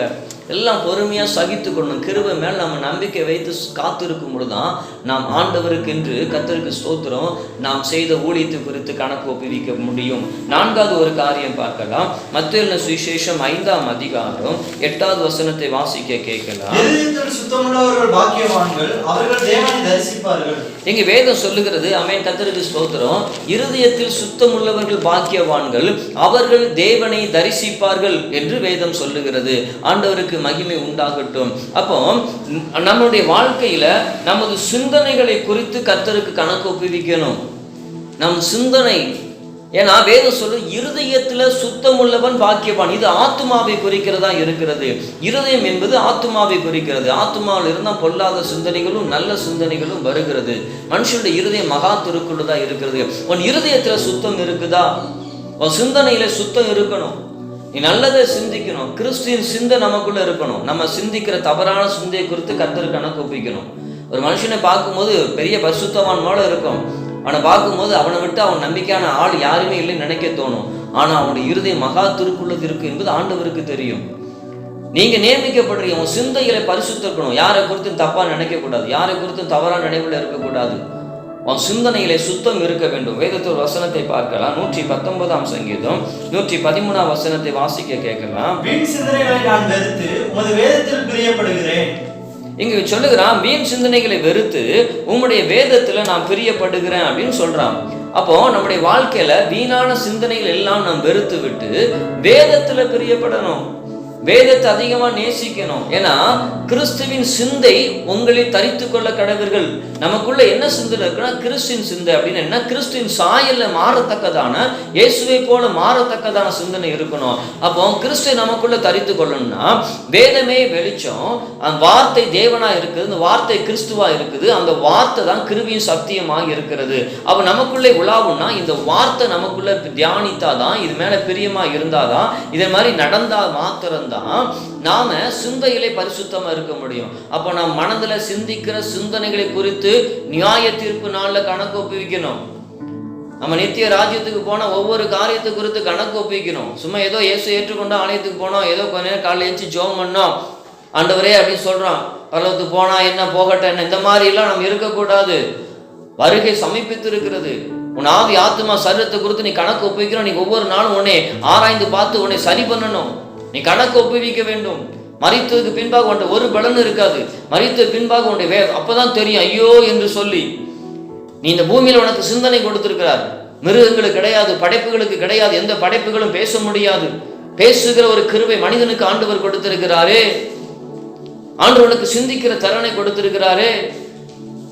எல்லாம் பொறுமையாக சகித்து கொள்ளணும். கிருபை மேல் நம்ம நம்பிக்கை வைத்து காத்திருக்கும் பொழுதுதான் நாம் ஆண்டவருக்கு என்று கர்த்தருக்கு ஸ்தோத்திரம் நாம் செய்த ஊழியத்தை குறித்து கணக்கு ஒப்புவிக்க முடியும். 4வது ஒரு காரியம் பார்க்கலாம். மத்தேயு சுவிசேஷம் 5ஆம் அதிகாரம் 8வது வசனத்தை வாசிக்க கேட்கலாம். சுத்தமுள்ளவர்கள் பாக்கியவான்கள், அவர்கள் தேவனை தரிசிப்பார்கள். இங்க வேதம் சொல்லுகிறது, ஆமென், கர்த்தருக்கு ஸ்தோத்திரம், இருதயத்தில் சுத்தமுள்ளவர்கள் பாக்கியவான்கள், அவர்கள் தேவனை தரிசிப்பார்கள் என்று வேதம் சொல்லுகிறது. ஆண்டவருக்கு மகிமை உண்டாகட்டும். அப்போ நம்முடைய வாழ்க்கையில நமது சிந்தனைகளை குறித்து கர்த்தருக்கு கணக்கு ஒப்புவிக்கணும். நம் சிந்தனை ஏன்னா வேதம் சொல்லு இருதயத்துல சுத்தம் உள்ளவன் பாக்கியவான். இது ஆத்துமாவை குறிக்கிறதா இருக்கிறது. இருதயம் என்பது ஆத்துமாவை குறிக்கிறது. ஆத்துமாவில் இருந்தால் பொல்லாத சிந்தனைகளும் நல்ல சிந்தனைகளும் வருகிறது. மனுஷனுடைய இருதயம் மகா திருக்குள்ளதா இருக்கிறது. உன் இருதயத்துல சுத்தம் இருக்குதா? உன் சிந்தனையில சுத்தம் இருக்கணும். நீ நல்லதை சிந்திக்கணும். கிறிஸ்துவின் சிந்தை நமக்குள்ள இருக்கணும். நம்ம சிந்திக்கிற தவறான சிந்தையை குறித்து கர்த்தர் கணக்கு ஒப்பிக்கணும். ஒரு மனுஷனை பார்க்கும்போது பெரிய பரிசுத்தவான் போல இருக்கும். அவனை பார்க்கும்போது அவனை விட்டு அவன் நம்பிக்கையான ஆள் யாருமே இல்லைன்னு நினைக்க தோணும். ஆனால் அவனுடைய இருதயம் மகா திருக்குள்ளது இருக்கு என்பது ஆண்டவருக்கு தெரியும். நீங்க நியமிக்கப்படுறீங்க. உன் சிந்தைகளை பரிசுத்தஇருக்கணும். யாரை குறித்தும் தப்பா நினைக்க கூடாது. யாரை குறித்தும் தவறான நினைவுல இருக்கக்கூடாது. உன் சிந்தனையிலே சுத்தம் இருக்க வேண்டும். வேதத்தோர் வசனத்தை பார்க்கலாம். 119 சங்கீதம் 113 வசனத்தை வாசிக்க கேட்கலாம். வீண் சிந்தனைகளை நான் வெறுத்து உமது வேதத்தில் பிரியப்படுகிறேன். இங்கு சொல்லுகிறான், வீண் சிந்தனைகளை வெறுத்து உம்முடைய வேதத்துல நான் பிரியப்படுகிறேன் அப்படின்னு சொல்றான். அப்போ நம்முடைய வாழ்க்கையில வீணான சிந்தனைகள் எல்லாம் நாம் வெறுத்து விட்டு வேதத்துல பிரியப்படணும். வேதத்தை அதிகமா நேசிக்கணும். ஏன்னா கிறிஸ்துவின் சிந்தை உங்களை தரித்து கொள்ள கடவர்கள். நமக்குள்ள என்ன சிந்தை இருக்குன்னா கிறிஸ்துவின் சிந்தை அப்படின்னு என்ன, கிறிஸ்துவின் சாயல்ல மாறத்தக்கதான, இயேசுவை போல மாறத்தக்கதான சிந்தனை இருக்கணும். அப்போ கிறிஸ்துவை நமக்குள்ள தரித்து கொள்ளணும்னா வேதமே வெளிச்சம். அந்த வார்த்தை தேவனா இருக்குது, அந்த வார்த்தை கிறிஸ்துவா இருக்குது. அந்த வார்த்தை தான் கிருபையும் சத்தியமாக இருக்கிறது. அப்ப நமக்குள்ளே உலாவுன்னா இந்த வார்த்தை நமக்குள்ள தியானித்தாதான், இது மேல பிரியமா இருந்தாதான், இதே மாதிரி நடந்தா மாத்திரம்தான் நாம சிந்தையிலே பரிசுத்தமா இருக்க முடியும். அப்ப நாம் மனதுல சிந்திக்கிற சிந்தனைகளை குறித்து நியாய தீர்ப்பு நாள்ல கணக்கு ஒப்புவிக்கணும். நம்ம நித்திய ராஜ்யத்துக்கு போனா ஒவ்வொரு காரியத்தை குறித்து கணக்கு ஒப்புவிக்கணும். சும்மா ஏதோ இயேசு ஏற்றுக்கொண்டோம், ஆலயத்துக்கு போனோம், ஏதோ கொஞ்ச நேரம் காலையில் எழுந்து ஜெபம் பண்ணோம், ஆண்டவரே அப்படின்னு சொல்றோம், பரலோகத்துக்கு போனா என்ன போகட்டும் என்ன, இந்த மாதிரி எல்லாம் நம்ம இருக்கக்கூடாது. வருகை சமீபித்து இருக்கிறது. உன் ஆவி ஆத்மா சரீரத்தை குறித்து நீ கணக்கு ஒப்புவிக்கிறோம். நீ ஒவ்வொரு நாளும் உன்னை ஆராய்ந்து பார்த்து உன்னை சரி பண்ணணும். நீ கணக்கு ஒப்புவிக்க வேண்டும். மரித்ததுக்கு பின்பாக உன்ட ஒரு பலன் இருக்காது. மரித்த பின்பாக உன்னுடைய அப்பதான் தெரியும் ஐயோ என்று சொல்லி. நீ இந்த பூமியில உனக்கு சிந்தனை கொடுத்திருக்கிறார். மிருகங்களுக்கு கிடையாது, படைப்புகளுக்கு கிடையாது, எந்த படைப்புகளும் பேச முடியாது. பேசுகிற ஒரு கிருபை மனிதனுக்கு ஆண்டவர் கொடுத்திருக்கிறாரே. ஆண்டவனுக்கு சிந்திக்கிற திறனை கொடுத்திருக்கிறாரே.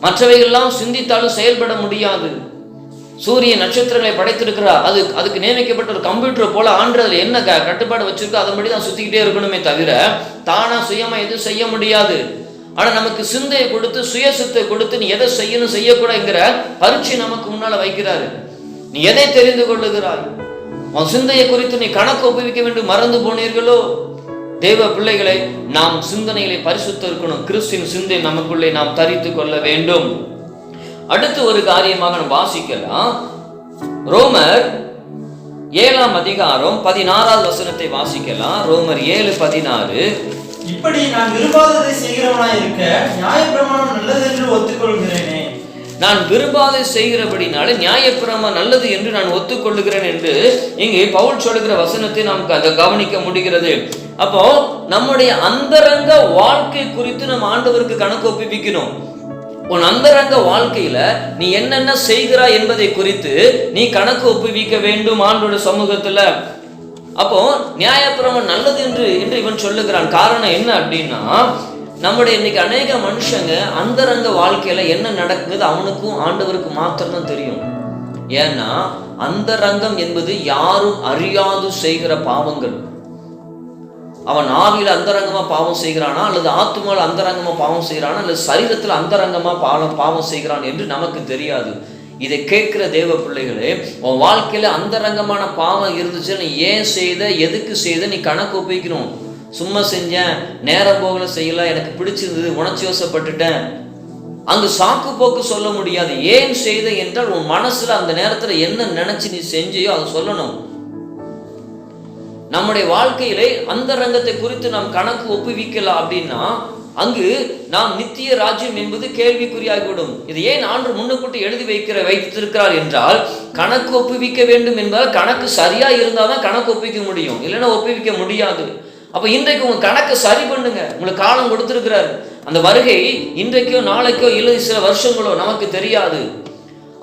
மற்றவைகள்லாம் சிந்தித்தாலும் செயல்பட முடியாது. சூரிய நட்சத்திரங்களை படைத்திருக்கிறார். அதுக்கு நியமிக்கப்பட்ட ஒரு கம்ப்யூட்டர் போல ஆண்டு அதில் என்ன கட்டுப்பாடு வச்சிருக்கோ அதன்படி தான் சுத்திக்கிட்டே இருக்கணுமே தவிர தானா சுயமா எதுவும் செய்ய முடியாது. ஆனா நமக்கு சிந்தையை கொடுத்து சுயசித்தை கொடுத்து நீ எதை செய்யணும் செய்யக்கூடாதுங்கிற பரீட்சை நமக்கு முன்னால வைக்கிறாரு. நீ எதை தெரிந்து கொள்ளுகிறாய்? உன் சிந்தையை குறித்து நீ கணக்கு ஒப்புவிக்க வேண்டும். மறந்து போனீர்களோ? தேவ பிள்ளைகளை, நாம் சிந்தனைகளை பரிசுத்த இருக்கணும். கிறிஸ்துவின் சிந்தை நமக்குள்ளே நாம் தரித்து கொள்ள வேண்டும். அடுத்து ஒரு காரியமாக நாம் வாசிக்கலாம். ரோமர் 7 அதிகாரம் 16 வசனத்தை வாசிக்கலாம். ரோமர் 7:16. இப்படி நான் விரும்பாததை செய்கிறவனாய் இருக்க நியாயப்பிரமாணம் நல்லது என்று ஒத்துக்கொள்கிறேனே. நான் விரும்பாதை செய்கிறபடினாலே நியாயப்பிரமாணம் நல்லது என்று நான் ஒத்துக்கொள்ளுகிறேன் என்று இங்கே பவுல் சொல்லுகிற வசனத்தை நாம் கவனிக்க முடிகிறது. அப்போ நம்முடைய அந்தரங்க வாழ்க்கை குறித்து நம்ம ஆண்டவருக்கு கணக்கு ஒப்புவிக்கணும். உன் அந்தரங்க வாழ்க்கையில நீ என்னென்ன செய்கிறாய் என்பதை குறித்து நீ கணக்கு ஒப்புவிக்க வேண்டும் ஆண்டோட சமூகத்துல. அப்போ நியாயப்பிரமாணம் நல்லது என்று இவன் சொல்லுகிறான். காரணம் என்ன அப்படின்னா, நம்முடைய இன்னைக்கு அநேக மனுஷங்க அந்தரங்க வாழ்க்கையில என்ன நடக்குது அவனுக்கும் ஆண்டவருக்கு மாத்திரம் தெரியும். ஏன்னா அந்தரங்கம் என்பது யாரும் அறியாது செய்கிற பாவங்கள். அவன் ஆவியில அந்தரங்கமா பாவம் செய்கிறானா, அல்லது ஆத்துமால அந்தரங்கமா பாவம் செய்கிறானா, அல்லது சரீரத்துல அந்தரங்கமா பாவம் செய்கிறான் என்று நமக்கு தெரியாது. இதை கேட்கிற தேவ பிள்ளைகளே, உன் வாழ்க்கையில அந்தரங்கமான பாவம் இருந்துச்சு, நீ ஏன் செய்த, எதுக்கு செய்த, நீ கணக்கு ஒப்பிக்கணும். சும்மா செஞ்சேன், நேரம் போகல, செய்யல, எனக்கு பிடிச்சிருந்தது, உணர்ச்சி வசப்பட்டுட்டேன், அங்கு சாக்கு போக்கு சொல்ல முடியாது. ஏன் செய்த என்றால் உன் மனசுல அந்த நேரத்துல என்ன நினைச்சு நீ செஞ்சியோ அதை சொல்லணும். நம்முடைய வாழ்க்கையிலே அந்த ரங்கத்தை குறித்து நாம் கணக்கு ஒப்புவிக்கலாம் அப்படின்னா அங்கு நாம் நித்திய ராஜ்யம் என்பது கேள்விக்குறியாகிவிடும். இது ஏன் ஆண்டு முன்னுக்கூட்டி எழுதி வைத்திருக்கிறார் என்றால், கணக்கு ஒப்புவிக்க வேண்டும் என்பதால் கணக்கு சரியா இருந்தால் தான் கணக்கு ஒப்புவிக்க முடியும், இல்லைன்னா ஒப்புவிக்க முடியாது. அப்ப இன்றைக்கு உங்க கணக்கை சரி பண்ணுங்க. உங்களுக்கு காலம் கொடுத்திருக்கிறார். அந்த வருகை இன்றைக்கோ நாளைக்கோ இல்லை சில வருஷங்களோ நமக்கு தெரியாது.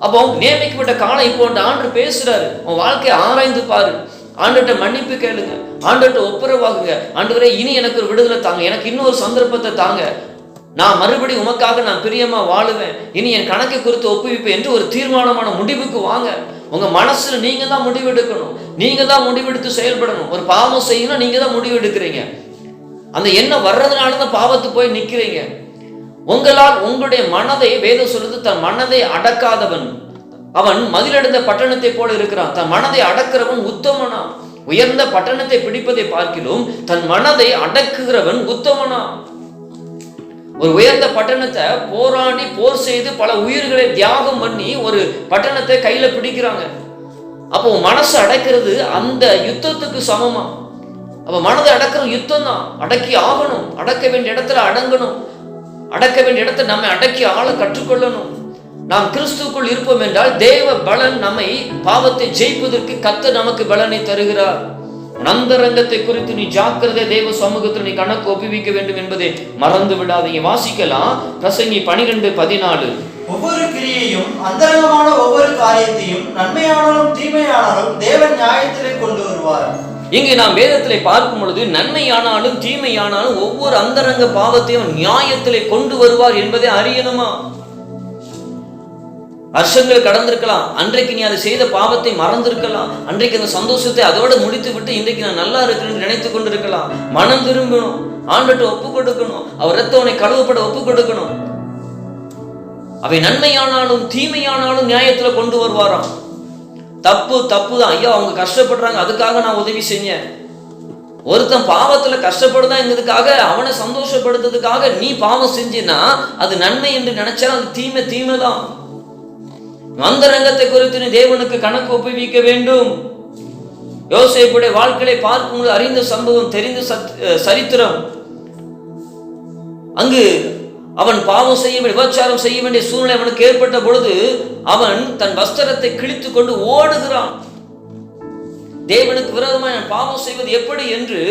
அப்போ நியமிக்கப்பட்ட காலம் இப்போ ஆண்டு பேசுறாரு. உன் வாழ்க்கையை ஆராய்ந்து பாரு. ஆண்டவர்கிட்ட மன்னிப்பு கேளுங்க, ஆண்டவர்கிட்ட ஒப்புரவாகுங்க. ஆண்டவரே, இனி எனக்கு ஒரு விடுதலை தாங்க, எனக்கு இன்னொரு சந்தர்ப்பத்தை தாங்க, நான் மறுபடியும் உமக்காக நான் பிரியமா வாழுவேன், இனி என் கணக்கை குறித்து ஒப்புவிப்பேன் என்று ஒரு தீர்மானமான முடிவுக்கு வாங்க. உங்க மனசுல நீங்க தான் முடிவெடுக்கணும், நீங்க தான் முடிவெடுத்து செயல்படணும். ஒரு பாவம் செய்யணும், நீங்க தான் முடிவு எடுக்கிறீங்க. அந்த எண்ணம் வர்றதுனால தான் பாவத்துக்கு போய் நிக்கிறீங்க. உங்களால் உங்களுடைய மனதை, வேதம் சொல்றது, தன் மனதை அடக்காதவன் அவன் மதிலடைந்த பட்டணத்தை போல இருக்கிறான். தன் மனதை அடக்கிறவன் உத்தமனா. உயர்ந்த பட்டணத்தை பிடிப்பதை பார்க்கிலும் தன் மனதை அடக்குகிறவன் உத்தமனா. ஒரு உயர்ந்த பட்டணத்தை போராடி போர் செய்து பல உயிர்களை தியாகம் பண்ணி ஒரு பட்டணத்தை கையில பிடிக்கிறாங்க. அப்போ மனசு அடக்கிறது அந்த யுத்தத்துக்கு சமமா. அப்ப மனதை அடக்கிற யுத்தம் தான். அடக்கி ஆகணும், அடக்க வேண்டிய இடத்துல அடங்கணும், அடக்க வேண்டிய இடத்துல நம்மை அடக்கி ஆள கற்றுக்கொள்ளணும். நாம் கிறிஸ்துக்குள் இருப்போம் என்றால் தேவ பலன் நம்மை பாவத்தை ஜெயிப்பதற்கு கர்த்தர் நமக்கு பலனை தருகிறார். அந்தரங்கத்தை குறித்து நீ ஜாக்கிரதை, தேவ சமூகத்தில் நீ கணக்கு ஒப்புவிக்க வேண்டும் என்பதை மறந்து விடாதீங்க. வாசிக்கலாம் பிரசங்கி 12:14. ஒவ்வொரு கிரியையும் அந்தரங்கமான ஒவ்வொரு காரியத்தையும் நன்மையானாலும் தீமையானாலும் தேவன் நியாயத்திலே கொண்டு வருவார். இங்கு நாம் வேதத்திலே பார்க்கும் பொழுது நன்மையானாலும் தீமையானாலும் ஒவ்வொரு அந்தரங்க பாவத்தையும் நியாயத்திலே கொண்டு வருவார் என்பதை அறியணுமா? வருஷங்கள் கடந்திருக்கலாம், அன்றைக்கு நீ அதை செய்த பாவத்தை மறந்திருக்கலாம், அன்றைக்கு அந்த சந்தோஷத்தை அதோட முடித்து விட்டு இன்றைக்கு நான் நல்லா இருக்கிறேன்னு நினைத்து கொண்டிருக்கலாம். மனம் திரும்பணும், ஆண்டுட்டு ஒப்பு கொடுக்கணும், அவர் ரத்தவனை கழுவப்பட ஒப்பு கொடுக்கணும். அவை நன்மையானாலும் தீமையானாலும் நியாயத்துல கொண்டு வருவாராம். தப்பு தான், ஐயா அவங்க கஷ்டப்படுறாங்க அதுக்காக நான் உதவி செஞ்சேன். ஒருத்தன் பாவத்துல கஷ்டப்படுதாங்கிறதுக்காக அவனை சந்தோஷப்படுத்துறதுக்காக நீ பாவம் செஞ்சினா அது நன்மை என்று நினைச்சா அது தீமை தான். அந்தரங்கத்தை குறித்து நீ தேவனுக்கு கணக்கு ஒப்புவிக்க வேண்டும். யோசேப்புடைய வாழ்க்கையை பார்க்கும்போது அறிந்த சம்பவம், தெரிந்த சரித்திரம். அங்கு அவன் பாவம் செய்ய வேண்டிய, விபச்சாரம் செய்ய வேண்டிய சூழ்நிலை அவனுக்கு ஏற்பட்ட பொழுது அவன் தன் வஸ்திரத்தை கிழித்து கொண்டு ஓடுகிறான். தேவனுக்கு விரோதமாய் நான் பாவம் செய்வது எப்படி என்று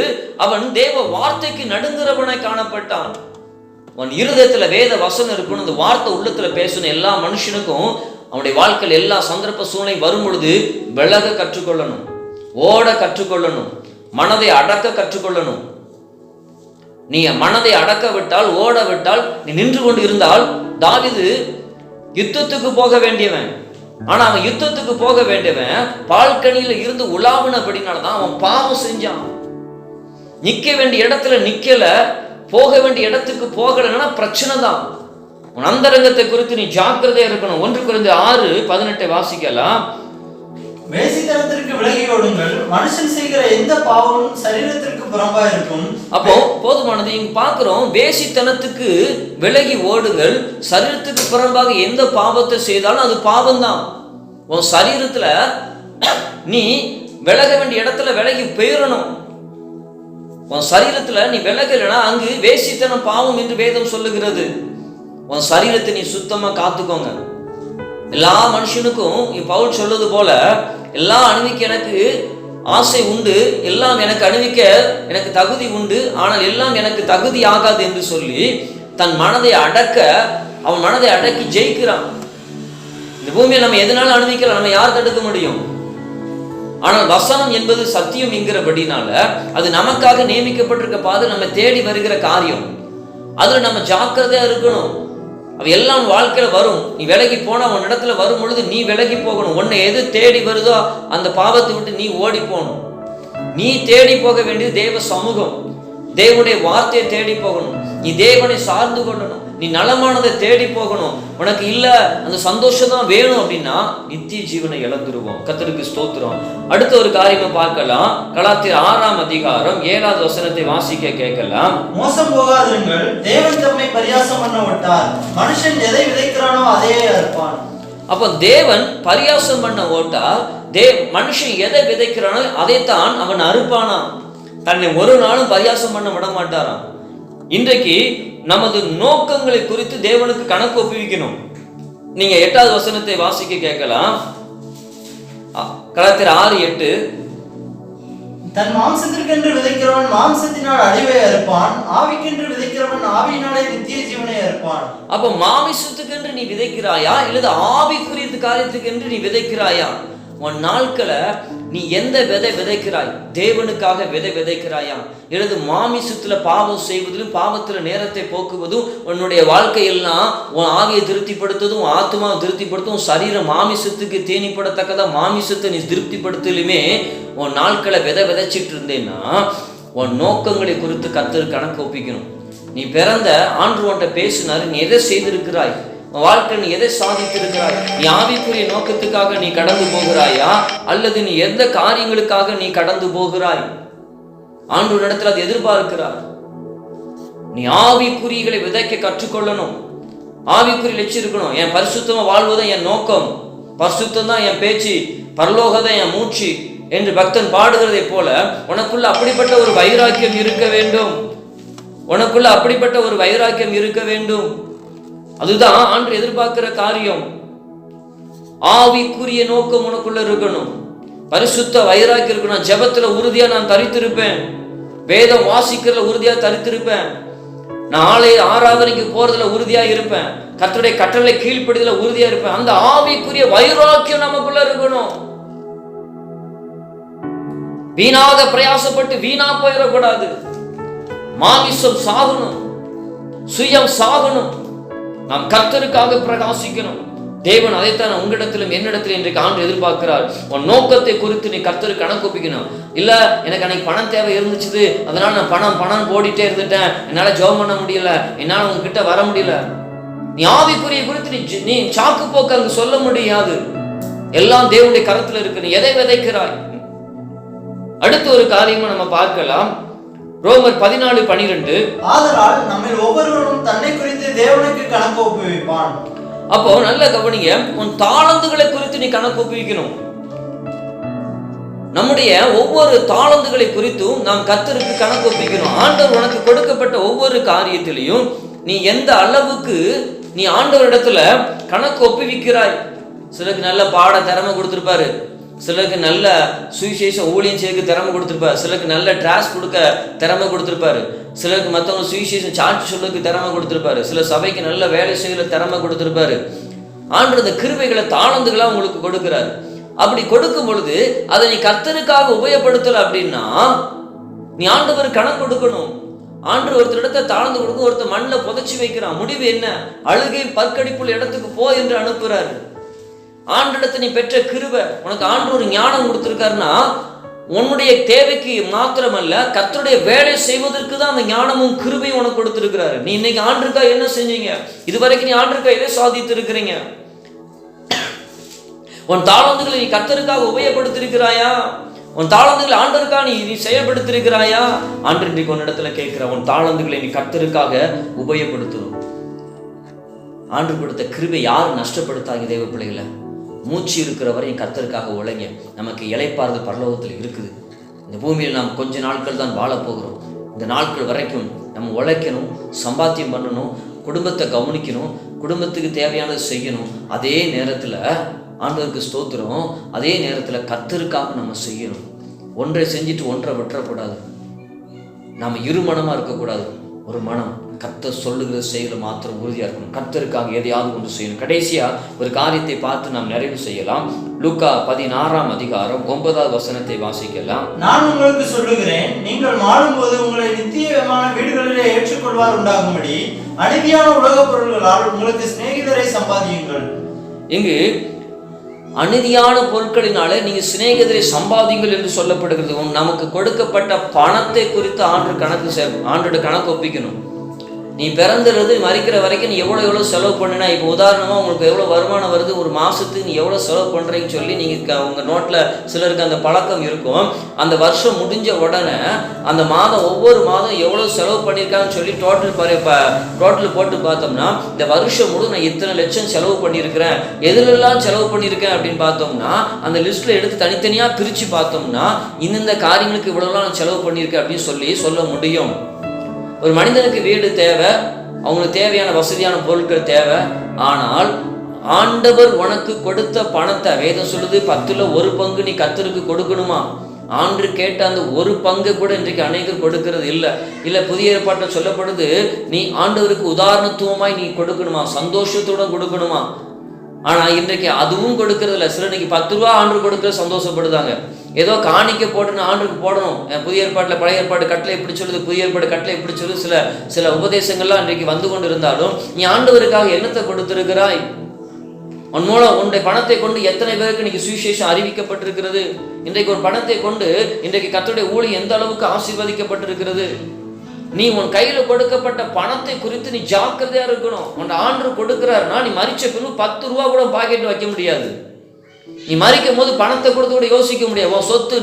அவன் தேவ வார்த்தைக்கு நடுங்குறவனாய் காணப்பட்டான். அவன் இருதயத்துல வேத வசனம் இருக்கணும், அந்த வார்த்தை உள்ளத்துல பேசணும். எல்லா மனுஷனுக்கும் அவனுடைய வாழ்க்கையில் எல்லா சந்தர்ப்ப சூழ்நிலை வரும் பொழுது விலக கற்றுக்கொள்ளணும், ஓட கற்றுக்கொள்ளணும், மனதை அடக்க கற்றுக்கொள்ளணும். நீ மனதை அடக்க விட்டால், ஓட விட்டால், நீ நின்று கொண்டு இருந்தால், தாவீது யுத்தத்துக்கு போக வேண்டியவன். ஆனா அவன் யுத்தத்துக்கு போக வேண்டியவன் பால்கனியில இருந்து உலாவினபடினால்தான் அவன் பாவம் செஞ்சான். நிக்க வேண்டிய இடத்துல நிக்கல, போக வேண்டிய இடத்துக்கு போகலன்னா பிரச்சனை தான். உன் அந்தரங்கத்தை குறித்து நீ ஜாக்கிரதையா இருக்கணும். 1 கொரிந்தியர் 6:18 வாசிக்கலாம். வேசித்தனத்திற்கு விலகி ஓடுங்கள், மனுஷன் செய்கிற எந்த பாவமும் சரீரத்திற்கு புறம்பா இருக்கும். அப்போ போதுமானது. இங்க பார்க்கிறோம், வேசித்தனத்துக்கு விலகி ஓடுங்கள், சரீரத்துக்கு புறம்பாக எந்த பாவத்தை செய்தாலும் அது பாவம் தான். உன் சரீரத்துல நீ விலக வேண்டிய இடத்துல விலகி போயிடணும். உன் சரீரத்துல நீ விலகலைன்னா அங்கு வேசித்தனம் பாவம் என்று வேதம் சொல்லுகிறது. உன் சரீரத்தை நீ சுத்தமா காத்துக்கோங்க. எல்லா மனுஷனுக்கும் பவுல் சொல்வது போல எல்லாம் அணிவிக்க எனக்கு ஆசை உண்டு, எல்லாம் எனக்கு அணிவிக்க எனக்கு தகுதி உண்டு, ஆனால் எல்லாம் எனக்கு தகுதி ஆகாது என்று சொல்லி தன் மனதை அடக்க, அவன் மனதை அடக்கி ஜெயிக்கிறான். இந்த பூமியை நம்ம எதனால அணிவிக்கலாம், நம்ம யார் தடுக்க முடியும்? ஆனால் வசனம் என்பது சத்தியம் என்கிறபடினால அது நமக்காக நியமிக்கப்பட்டிருக்க பாதை, நம்ம தேடி வருகிற காரியம். அதுல நம்ம ஜாக்கிரதையா இருக்கணும். அவ எல்லாம் வாழ்க்கையில வரும். நீ விலகி போனா உன் இடத்துல வரும் பொழுது நீ விலகி போகணும். உன்னை எது தேடி வருதோ அந்த பாவத்தை விட்டு நீ ஓடி போகணும். நீ தேடி போக வேண்டியது தேவ சமூகம், தேவனுடைய வார்த்தையை தேடி போகணும். நீ தேவனை சார்ந்து கொள்ளணும். நீ நலமானதை தேடி போகணும். உனக்கு இல்ல அந்த சந்தோஷம் தான் வேணும் அப்படின்னா நித்திய ஜீவனை இழந்துருவோம். கர்த்தருக்கு ஸ்தோத்திரம். அடுத்த ஒரு காரியமா பார்க்கலாம். கலாத்தியர் 6:7 வசனத்தை வாசிக்க கேட்கலாம். மோசம் போகாதிருங்கள், தேவன் தம்மை பரியாசம் பண்ண விட்டார், மனுஷன் எதை விதைக்கிறானோ அதையே அறுப்பான். அப்ப தேவன் பரியாசம் பண்ண ஓட்டா, மனுஷன் எதை விதைக்கிறானோ அதைத்தான் அவன் அறுப்பானா. தன்னை ஒரு நாளும் பரியாசம் பண்ண விட மாட்டாராம். இன்றைக்கு நமது நோக்கங்களை குறித்து தேவனுக்கு கணக்கு ஒப்புவிக்கணும். நீங்க 8வது வசனத்தை வாசிக்க கேட்கலாம். கலாத்தியர் 6:8. தன் மாம்சத்திற்கென்று விதைக்கிறவன் மாம்சத்தினால் அழிவை அறுப்பான், ஆவிக்கென்று விதைக்கிறவன் ஆவியினாலே நித்திய ஜீவனை அறுப்பான். அப்ப மாமிசத்துக்கென்று நீ விதைக்கிறாயா இல்லது ஆவிக்குரிய காரியத்துக்கு என்று நீ விதைக்கிறாயா? உன் நாட்களை நீ எந்த விதை விதைக்கிறாய்? தேவனுக்காக விதை விதைக்கிறாயா, அல்லது மாமிசத்துல பாவம் செய்வதிலும் பாவத்துல நேரத்தை போக்குவதும் உன்னுடைய வாழ்க்கையெல்லாம் உன் ஆவியை திருப்திப்படுத்துவதும் ஆத்மாவை திருப்திப்படுத்தும் சரீரம் மாமிசத்துக்கு தேனிப்படத்தக்கதா மாமிசத்தை நீ திருப்திப்படுத்தலுமே உன் நாட்களை விதைச்சிட்டு இருந்தேன்னா உன் நோக்கங்களை குறித்து கர்த்தர் கணக்கு ஒப்பிக்கணும். நீ பிறந்த ஆண்டு உன்கிட்ட பேசினாரு, நீ எதை செய்திருக்கிறாய், வாழ்க்கை நீ எதை சாதித்திருக்கிறாய், நீ ஆவிக்குரிய நோக்கத்துக்காக நீ கடந்து போகிறாயா அல்லது நீ எந்த காரியங்களுக்காக நீ கடந்து போகிறாய்? ஆண்டவர் இடத்துல அது எதிர்பார்க்கிறார். நீ ஆவிக்குறிகளை விதைக்க கற்றுக்கொள்ளணும், ஆவிக்குறி வச்சிருக்கணும். என் பரிசுத்தமா வாழ்வதும் என் நோக்கம், பரிசுத்தம் தான் என் பேச்சு, பரலோகதான் என் மூச்சு என்று பக்தன் பாடுகிறதை போல உனக்குள்ள அப்படிப்பட்ட ஒரு வைராக்கியம் இருக்க வேண்டும். உனக்குள்ள அப்படிப்பட்ட ஒரு வைராக்கியம் இருக்க வேண்டும். அதுதான் ஆண்டு எதிர்பார்க்கிற காரியம். ஆவிக்குரிய நோக்கம் உனக்குள்ள இருக்கணும், பரிசுத்த வைராக்கியம் இருக்கணும். ஜெபத்துல உறுதியா நான் தரித்திருப்பேன், வேதம் வாசிக்கிறதுல உறுதியா தரித்திருப்பேன், நான் ஆராதனைக்கு போறதுல உறுதியா இருப்பேன், கர்த்தருடைய கட்டளை கீழ்ப்படிதல உறுதியா இருப்பேன். அந்த ஆவிக்குரிய வைராக்கியம் நமக்குள்ள இருக்கணும். வீணாக பிரயாசப்பட்டு வீணா போயிடக்கூடாது. மாமிசம் சாகணும், சுயம் சாகணும், நாம் கர்த்தருக்காக பிரகாசிக்கணும். தேவன் அதைத்தான் உங்களிடத்திலும் என்னிடத்திலும் இன்றைக்கு ஆண்டு எதிர்பார்க்கிறார். உன் நோக்கத்தை குறித்து நீ கர்த்தருக்கு கணக்கு ஒப்பிக்கணும். இல்ல எனக்கு அன்னைக்கு பணம் தேவை இருந்துச்சு, அதனால நான் பணம் போடிட்டே இருந்துட்டேன், என்னால ஜெபம் பண்ண முடியல, என்னால உங்ககிட்ட வர முடியல. நீ ஆவிக்குரிய குறித்து நீ சாக்கு போக்கு அங்கு சொல்ல முடியாது. எல்லாம் தேவனுடைய கரத்துல இருக்கு. நீ எதை விதைக்கிறாய்? அடுத்த ஒரு காரியமா நம்ம பார்க்கலாம். ரோமர் 14:12. ஆதலால் நம்மில் ஒவ்வொருவரும் தன்னை குறித்து தேவனுக்கு கணக்கு ஒப்புவிப்பான். அப்போ நல்ல கவனிங்க, உன் தாளந்துகளை குறித்து நீ கணக்கு ஒப்புவிக்கணும். நம்முடைய ஒவ்வொரு தாளந்துகளை குறித்தும் நாம் கர்த்தருக்கு கணக்கு ஒப்புவிக்கணும். ஆண்டவர் உனக்கு கொடுக்கப்பட்ட ஒவ்வொரு காரியத்திலையும் நீ எந்த அளவுக்கு நீ ஆண்டவர் இடத்துல கணக்கு ஒப்புவிக்கிறாய். சிலருக்கு நல்ல பாட திறமை கொடுத்திருப்பாரு, சிலருக்கு நல்ல சுவிசேஷம் ஊழியம் செய்ய திறமை கொடுத்திருப்பாரு, சிலருக்கு நல்ல டிராஸ் கொடுக்க திறமை கொடுத்திருப்பாரு, சிலருக்கு மற்றவங்க சுவிசேஷம் சாட்சி சொல்லுக்கு திறமை கொடுத்திருப்பாரு, சில சபைக்கு நல்ல வேலை செய்யற திறமை கொடுத்திருப்பாரு. ஆண்டவர் அந்த கிருபைகளை தாளந்துகளா உங்களுக்கு கொடுக்கிறாரு. அப்படி கொடுக்கும் பொழுது அதை நீ கர்த்தருக்காக உபயோகப்படுத்தல அப்படின்னா நீ ஆண்டவர் கணக்கு கொடுக்கணும். ஆண்டு ஒருத்தரிடத்தை தாழ்ந்து கொடுக்கும், ஒருத்தர் மண்ணில் புதைச்சி வைக்கிறான். முடிவு என்ன? அழுகை பற்கடிப்புள்ள இடத்துக்கு போ என்று அனுப்புறாரு. ஆண்டிடத்தை நீ பெற்ற கிருபை, உனக்கு ஆண்டு ஒரு ஞானம் கொடுத்திருக்காருன்னா உன்னுடைய தேவைக்கு மாத்திரமல்ல கர்த்தருடைய வேலை செய்வதற்கு தான் அந்த ஞானமும் கிருபையும் உனக்கு கொடுத்திருக்கிறாரு. நீ இன்னைக்கு ஆண்டிற்கா என்ன செஞ்சீங்க? இதுவரைக்கும் நீ ஆண்டிற்கா எதை சாதித்து இருக்கிறீங்க? உன் தாளந்துகளை நீ கர்த்தருக்காக உபயோகப்படுத்திருக்கிறாயா? உன் தாளந்துகளை ஆண்டருக்காக நீ செயல்படுத்திருக்கிறாயா? ஆண்டு இன்றைக்கு உன்னிடத்துல கேட்கிற உன் தாளந்துகளை நீ கர்த்தருக்காக உபயோகப்படுத்தணும். ஆண்டு கொடுத்த கிருபை யாரும் நஷ்டப்படுத்தாங்க. தேவ பிள்ளைகளை மூச்சு இருக்கிற வரையும் கர்த்தருக்காக உழைங்க. நமக்கு இளைப்பாறுது பரலோகத்தில் இருக்குது. இந்த பூமியில் நாம் கொஞ்ச நாட்கள் தான் வாழப்போகிறோம். இந்த நாட்கள் வரைக்கும் நம்ம உழைக்கணும், சம்பாத்தியம் பண்ணணும், குடும்பத்தை கவனிக்கணும், குடும்பத்துக்கு தேவையானதை செய்யணும். அதே நேரத்தில் ஆண்டவருக்கு ஸ்தோத்திரம், அதே நேரத்தில் கர்த்தருக்காக நம்ம செய்யணும். ஒன்றை செஞ்சுட்டு ஒன்றை விட்டுறக்கூடாது. நாம் இருமனமாக இருக்கக்கூடாது. ஒரு மனம் கர்த்தர் சொல்லுகிற செயல மாத்திரம் உறுதியாக இருக்கணும். கர்த்தருக்காக எதையாவது ஒன்று செய்யணும். கடைசியா ஒரு காரியத்தை பார்த்து நாம் நிறைவு செய்யலாம். லூக்கா 16:9 வாசிக்கலாம். நான் உங்களுக்கு சொல்லுகிறேன், நீங்கள் மாறும்போது உங்களை நித்தியமான வீடுகளிலே ஏற்றுக்கொள்வார் உண்டாகும்படி அநீதியான உலக பொருள்களால் உங்களுக்கு சிநேகிதரை சம்பாதியுங்கள். இங்கு அநீதியான பொருட்களினால நீங்க சிநேகிதரை சம்பாதிங்கள் என்று சொல்லப்படுகிறது. நமக்கு கொடுக்கப்பட்ட பணத்தை குறித்து ஆண்டோட கணக்கு ஒப்பிக்கணும். நீ பிறந்துறது மறிக்கிற வரைக்கும் நீ எவ்வளோ செலவு பண்ணினா, இப்போ உதாரணமாக உங்களுக்கு எவ்வளோ வருமானம் வருது, ஒரு மாதத்துக்கு நீ எவ்வளோ செலவு பண்ணுறீங்கன்னு சொல்லி நீங்கள் உங்கள் நோட்டில் சிலருக்கு அந்த பழக்கம் இருக்கும். அந்த வருஷம் முடிஞ்ச உடனே அந்த மாதம் ஒவ்வொரு மாதம் எவ்வளோ செலவு பண்ணியிருக்கான்னு சொல்லி டோட்டல் போட்டு பார்த்தோம்னா இந்த வருஷம் முழு நான் இத்தனை லட்சம் செலவு பண்ணியிருக்கிறேன், எதுலெல்லாம் செலவு பண்ணியிருக்கேன் அப்படின்னு பார்த்தோம்னா அந்த லிஸ்ட்டில் எடுத்து தனித்தனியாக பிரித்து பார்த்தோம்னா இந்த காரியங்களுக்கு இவ்வளோலாம் நான் செலவு பண்ணியிருக்கேன் அப்படின்னு சொல்ல முடியும். ஒரு மனிதனுக்கு வீடு தேவை, அவங்களுக்கு தேவையான வசதியான பொருட்கள் தேவை. ஆனால் ஆண்டவர் உனக்கு கொடுத்த பணத்தை வேதம் சொல்லுது 10ல் 1 பங்கு நீ கர்த்தருக்கு கொடுக்கணுமா? ஆண்டு கேட்ட அந்த 1 பங்கு கூட இன்றைக்கு அநேகர் கொடுக்கிறது இல்லை. புதிய ஏற்பாட்டில் சொல்லப்படுது, நீ ஆண்டவருக்கு உதாரணத்துவமாய் நீ கொடுக்கணுமா, சந்தோஷத்துடன் கொடுக்கணுமா? ஆனால் இன்றைக்கு அதுவும் கொடுக்கறது இல்லை. சில இன்னைக்கு 10 ரூபா ஆண்டு கொடுக்க சந்தோஷப்படுதாங்க. ஏதோ காணிக்க போட்டுன்னு ஆண்டுக்கு போடணும். புதிய ஏற்பாட்டில் பழைய ஏற்பாடு கட்டளை எப்படி சொல்லுது, புதிய ஏற்பாடு கட்டளை எப்படி சொல்லுது, சில உபதேசங்கள்லாம் இன்றைக்கு வந்து கொண்டு இருந்தாலும் நீ ஆண்டவருக்காக என்னத்தை கொடுத்திருக்கிறாய்? உன் மூலம் உன்னுடைய பணத்தை கொண்டு எத்தனை பேருக்கு இன்னைக்கு சுவிசேஷம் அறிவிக்கப்பட்டிருக்கிறது? இன்றைக்கு ஒரு பணத்தை கொண்டு இன்றைக்கு கர்த்தருடைய ஊழியம் எந்த அளவுக்கு ஆசீர்வதிக்கப்பட்டிருக்கிறது? நீ உன் கையில கொடுக்கப்பட்ட பணத்தை குறித்து நீ ஜாக்கிரதையா இருக்கணும். உன் ஆண்டவர் கொடுக்கிறாருன்னா நீ மரிச்ச பின்பு 10 ரூபா கூட பாக்கெட் வைக்க முடியாது. நீ மரிக்கும் போது பணத்தை கொடுத்து கூட யோசிக்க முடியாது. உன் சொத்து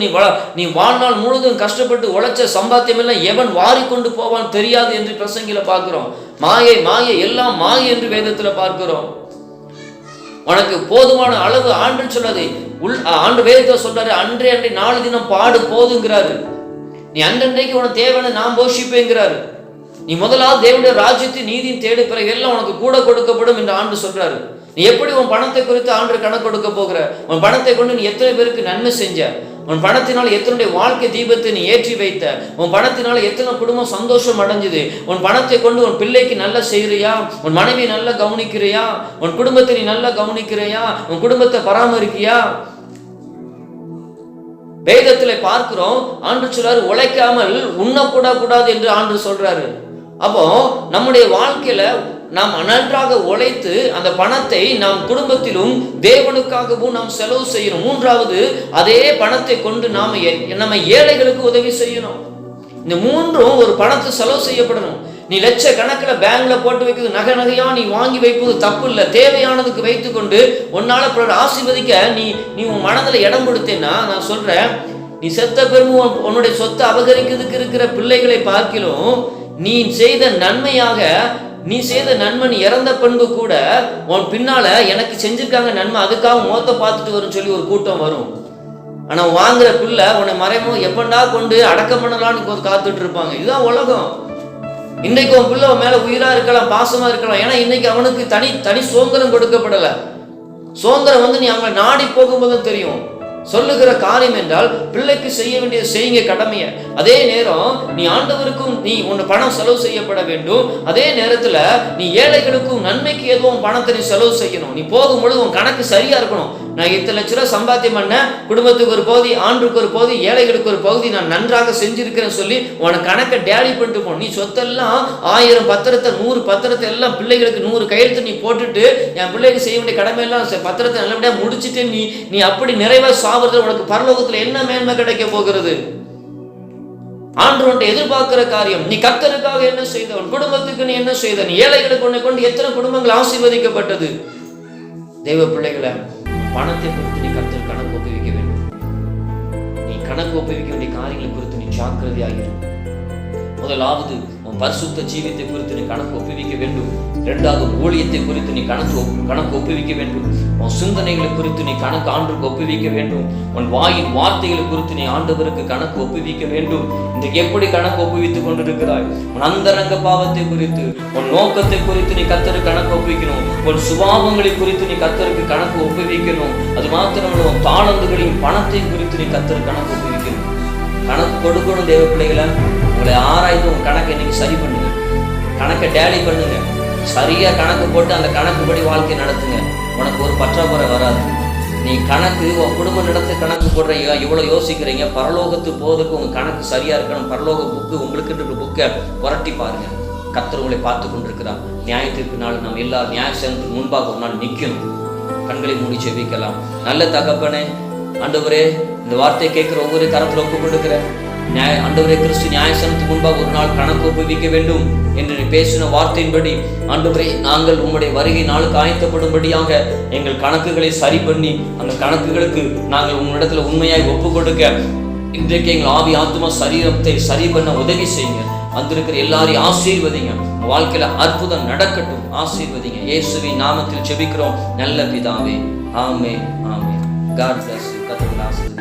நீ வாழ்நாள் முழுதும் கஷ்டப்பட்டு உழைச்ச சம்பாத்தியம் எல்லாம் எவன் வாரி கொண்டு போவான் தெரியாது என்று பிரசங்கில பார்க்கிறோம். மாயை மாயை எல்லாம் மாயை என்று வேதத்துல பார்க்கிறோம். உனக்கு போதுமான அளவு ஆண்டு சொல்லாது. ஆண்டு வேதத்தை சொல்றாரு, அன்றே அன்றை 4 தினம் பாடு போதுங்கிறாரு. நீ அன்றன்றைக்கு உனக்கு தேவையான நான் போஷிப்பேங்கிறாரு. நீ முதலாவது தேவனுடைய ராஜ்யத்தின் நீதியின் தேடு பிறகு எல்லாம் உனக்கு கூட கொடுக்கப்படும் என்று ஆண்டு சொல்றாரு. நீ எப்படி உன் பணத்தை குறித்து ஆண்டு கணக்கு கொடுக்க போகிற? உன் பணத்தை கொண்டு நீ எத்தனை பேருக்கு நன்மை செஞ்ச? உன் பணத்தினால் எத்தனை வாழ்க்கை தீபத்தை நீ ஏற்றி வைத்த? உன் பணத்தினால எத்தனை குடும்பம் சந்தோஷம் அடைஞ்சுது? உன் பணத்தை கொண்டு உன் பிள்ளைக்கு நல்லா செய்யறியா? உன் மனைவி நல்லா கவனிக்கிறியா? உன் குடும்பத்தை நீ நல்லா கவனிக்கிறியா? உன் குடும்பத்தை பராமரிக்கியா? வேதத்துல பார்க்கிறோம், ஆண்டு சொல்றாரு உழைக்காமல் உண்ணக்கூடாது என்று ஆண்டு சொல்றாரு. அப்போ நம்முடைய வாழ்க்கையில நாம் நன்றாக உழைத்து அந்த பணத்தை நாம் குடும்பத்திலும் தேவனுக்காகவும் நாம் செலவு செய்யணும். 3வது, அதே பணத்தை கொண்டு நம்ம ஏழைகளுக்கு உதவி செய்யணும். இந்த 3ம் ஒரு பணத்தை செலவு செய்யப்படணும். நீ லட்ச கணக்கில் பேங்க்ல போட்டு வைக்கிறது, நகையா நீ வாங்கி வைப்பது தப்பு இல்லை. தேவையானதுக்கு வைத்து கொண்டு உன்னால ஆசீர்வதிக்க நீ உன் மனதில் இடம் கொடுத்தேன்னா, நான் சொல்றேன், நீ செத்த பெருமும் உன்னுடைய சொத்தை அபகரிக்கிறதுக்கு இருக்கிற பிள்ளைகளை பார்க்கிலும் நீ செய்த நன்மை நீ இறந்த பண்பு கூட உன் பின்னால எனக்கு செஞ்சிருக்காங்க நன்மை, அதுக்காக மோத்த பார்த்துட்டு வரும் சொல்லி ஒரு கூட்டம் வரும். ஆனா வாங்குற பிள்ளை உன்னை மறைமோ எப்பண்டா கொண்டு அடக்கம் பண்ணலான்னு காத்துட்டு இருப்பாங்க. இதுதான் உலகம். இன்னைக்கு உன் பிள்ளை மேல உயிரா இருக்கலாம், பாசமா இருக்கலாம். ஏன்னா இன்னைக்கு அவனுக்கு தனி சுதந்திரம் கொடுக்கப்படல. சுதந்திரம் நீ அவங்க நாடி போகும்போது தெரியும். சொல்லுகிற காரியம் என்றால் பிள்ளைக்கு செய்ய வேண்டிய செய்யுங்க கடமைய. அதே நேரம் நீ ஆண்டவருக்கும் நீ உன் பணம் செலவு செய்யப்பட வேண்டும். அதே நேரத்துல நீ ஏழைகளுக்கும் நன்மைக்கு எதுவும் பணத்தை நீ செலவு செய்யணும். நீ போகும்பொழுது உன் கணக்கு சரியா இருக்கணும். நான் 8 லட்ச ரூபாய் சம்பாத்தியம் பண்ண, குடும்பத்துக்கு ஒரு பகுதி, ஆண்டுக்கு ஒரு பகுதி, ஏழைகளுக்கு ஒரு பகுதி நான் நன்றாக செஞ்சிருக்கிறேன் சொல்லி உனக்கு கணக்கை டேலி பண்ணிட்டு போகணும். நீ சொத்தெல்லாம் 1000 பத்திரத்தை 100 பத்திரத்தை எல்லாம் பிள்ளைகளுக்கு 100 கையெழுத்து நீ போட்டுட்டு என் பிள்ளைக்கு செய்ய வேண்டிய கடமையெல்லாம் பத்திரத்தை நல்லபடியா முடிச்சுட்டு நீ அப்படி நிறைவா சாப்பிடுறது உனக்கு பரலோகத்துல என்ன மேன்மை கிடைக்க போகிறது? ஆண்டவர்கிட்ட எதிர்பார்க்கிற காரியம், நீ கர்த்தருக்காக என்ன செய்த, உன் குடும்பத்துக்கு நீ என்ன செய்த, நீ ஏழைகளுக்கு உன்னை கொண்டு எத்தனை குடும்பங்கள் ஆசீர்வதிக்கப்பட்டது? தெய்வ பிள்ளைகளை, பணத்தை குறித்து நீ கர்த்தர் கணக்கு ஒப்புவிக்க வேண்டும். நீ கணக்கு ஒப்புவிக்க வேண்டிய காரியங்களை குறித்து நீ ஜாக்கிரதையாகிடும். முதலாவது உன் பரிசுத்த ஜீவியத்தை குறித்து நீ கணக்கு ஒப்புவிக்க வேண்டும். 2வது ஊழியத்தை குறித்து நீ கணக்கு ஒப்புவிக்க வேண்டும். உன் சிந்தனைகளை குறித்து நீ கணக்கு ஆண்டுக்கு ஒப்புவிக்க வேண்டும். உன் வாயின் வார்த்தைகளை குறித்து நீ ஆண்டவருக்கு கணக்கு ஒப்புவிக்க வேண்டும். இன்றைக்கு எப்படி கணக்கு ஒப்புவித்துக் கொண்டிருக்கிறாய்? உன் அந்தரங்க பாவத்தை குறித்து, உன் நோக்கத்தை குறித்து நீ கர்த்தருக்கு கணக்கு ஒப்புவிக்கணும். உன் சுபாவங்களை குறித்து நீ கர்த்தருக்கு கணக்கு ஒப்புவிக்கணும். அது மாத்திரமல்ல, உன் தாளந்துகளையும் பணத்தையும் குறித்து நீ கர்த்தருக்கு கணக்கு ஒப்புவிக்கணும். கணக்கு கொடுக்கணும். தேவ பிள்ளைகளை, உங்களை ஆராய்ந்து உன் கணக்கை இன்னைக்கு சரி பண்ணுங்க. கணக்கை டேலி பண்ணுங்க. சரியா கணக்கு போட்டு அந்த கணக்குப்படி வாழ்க்கை நடத்துங்க. உனக்கு ஒரு பற்றாக்குறை வராது. நீ கணக்கு உன் குடும்ப நடத்த கணக்கு போடுறீங்க, இவ்வளவு யோசிக்கிறீங்க. பரலோகத்து போவதற்கு உங்க கணக்கு சரியா இருக்கணும். பரலோக புக்கு உங்களுக்கு புக்கை புரட்டி பாருங்க. கர்த்தர் உங்களை பார்த்து கொண்டிருக்கிறார். நியாயத்திற்கு நாள் நாம் எல்லா நியாயத்திற்கு முன்பாக ஒரு நாள் நிற்கணும். கண்களை மூடி ஜெபிக்கலாம். நல்ல தகப்பனே, ஆண்டவரே, இந்த வார்த்தையை கேட்கிற ஒவ்வொரு கரத்தில் ஒப்புக் கொடுக்கிறேன். ஆண்டவரே, கிறிஸ்து நியாயசனத்துக்கு முன்பாக ஒரு நாள் கணக்கு ஒப்புவிக்க வேண்டும் என்று நீ பேசின வார்த்தையின்படி ஆண்டவரே, நாங்கள் உம்முடைய வருகை நாளுக்கு ஆயத்தப்படும்படியாக எங்கள் கணக்குகளை சரி பண்ணி அந்த கணக்குகளுக்கு நாங்கள் உங்களிடத்துல உண்மையாய் ஒப்புக் கொடுக்க இன்றைக்கு எங்கள் ஆவி ஆத்மா சரீரத்தை சரி பண்ண உதவி செய்யுங்க. வந்திருக்கிற எல்லாரையும் ஆசீர்வதிங்க. வாழ்க்கையில அற்புதம் நடக்கட்டும். ஆசீர்வதிங்க. இயேசுவின் நாமத்தில் ஜெபிக்கிறோம் நல்ல பிதாவே. ஆமென், ஆமென். God bless you. கர்த்தர் ஆசீர்வதிப்பார்.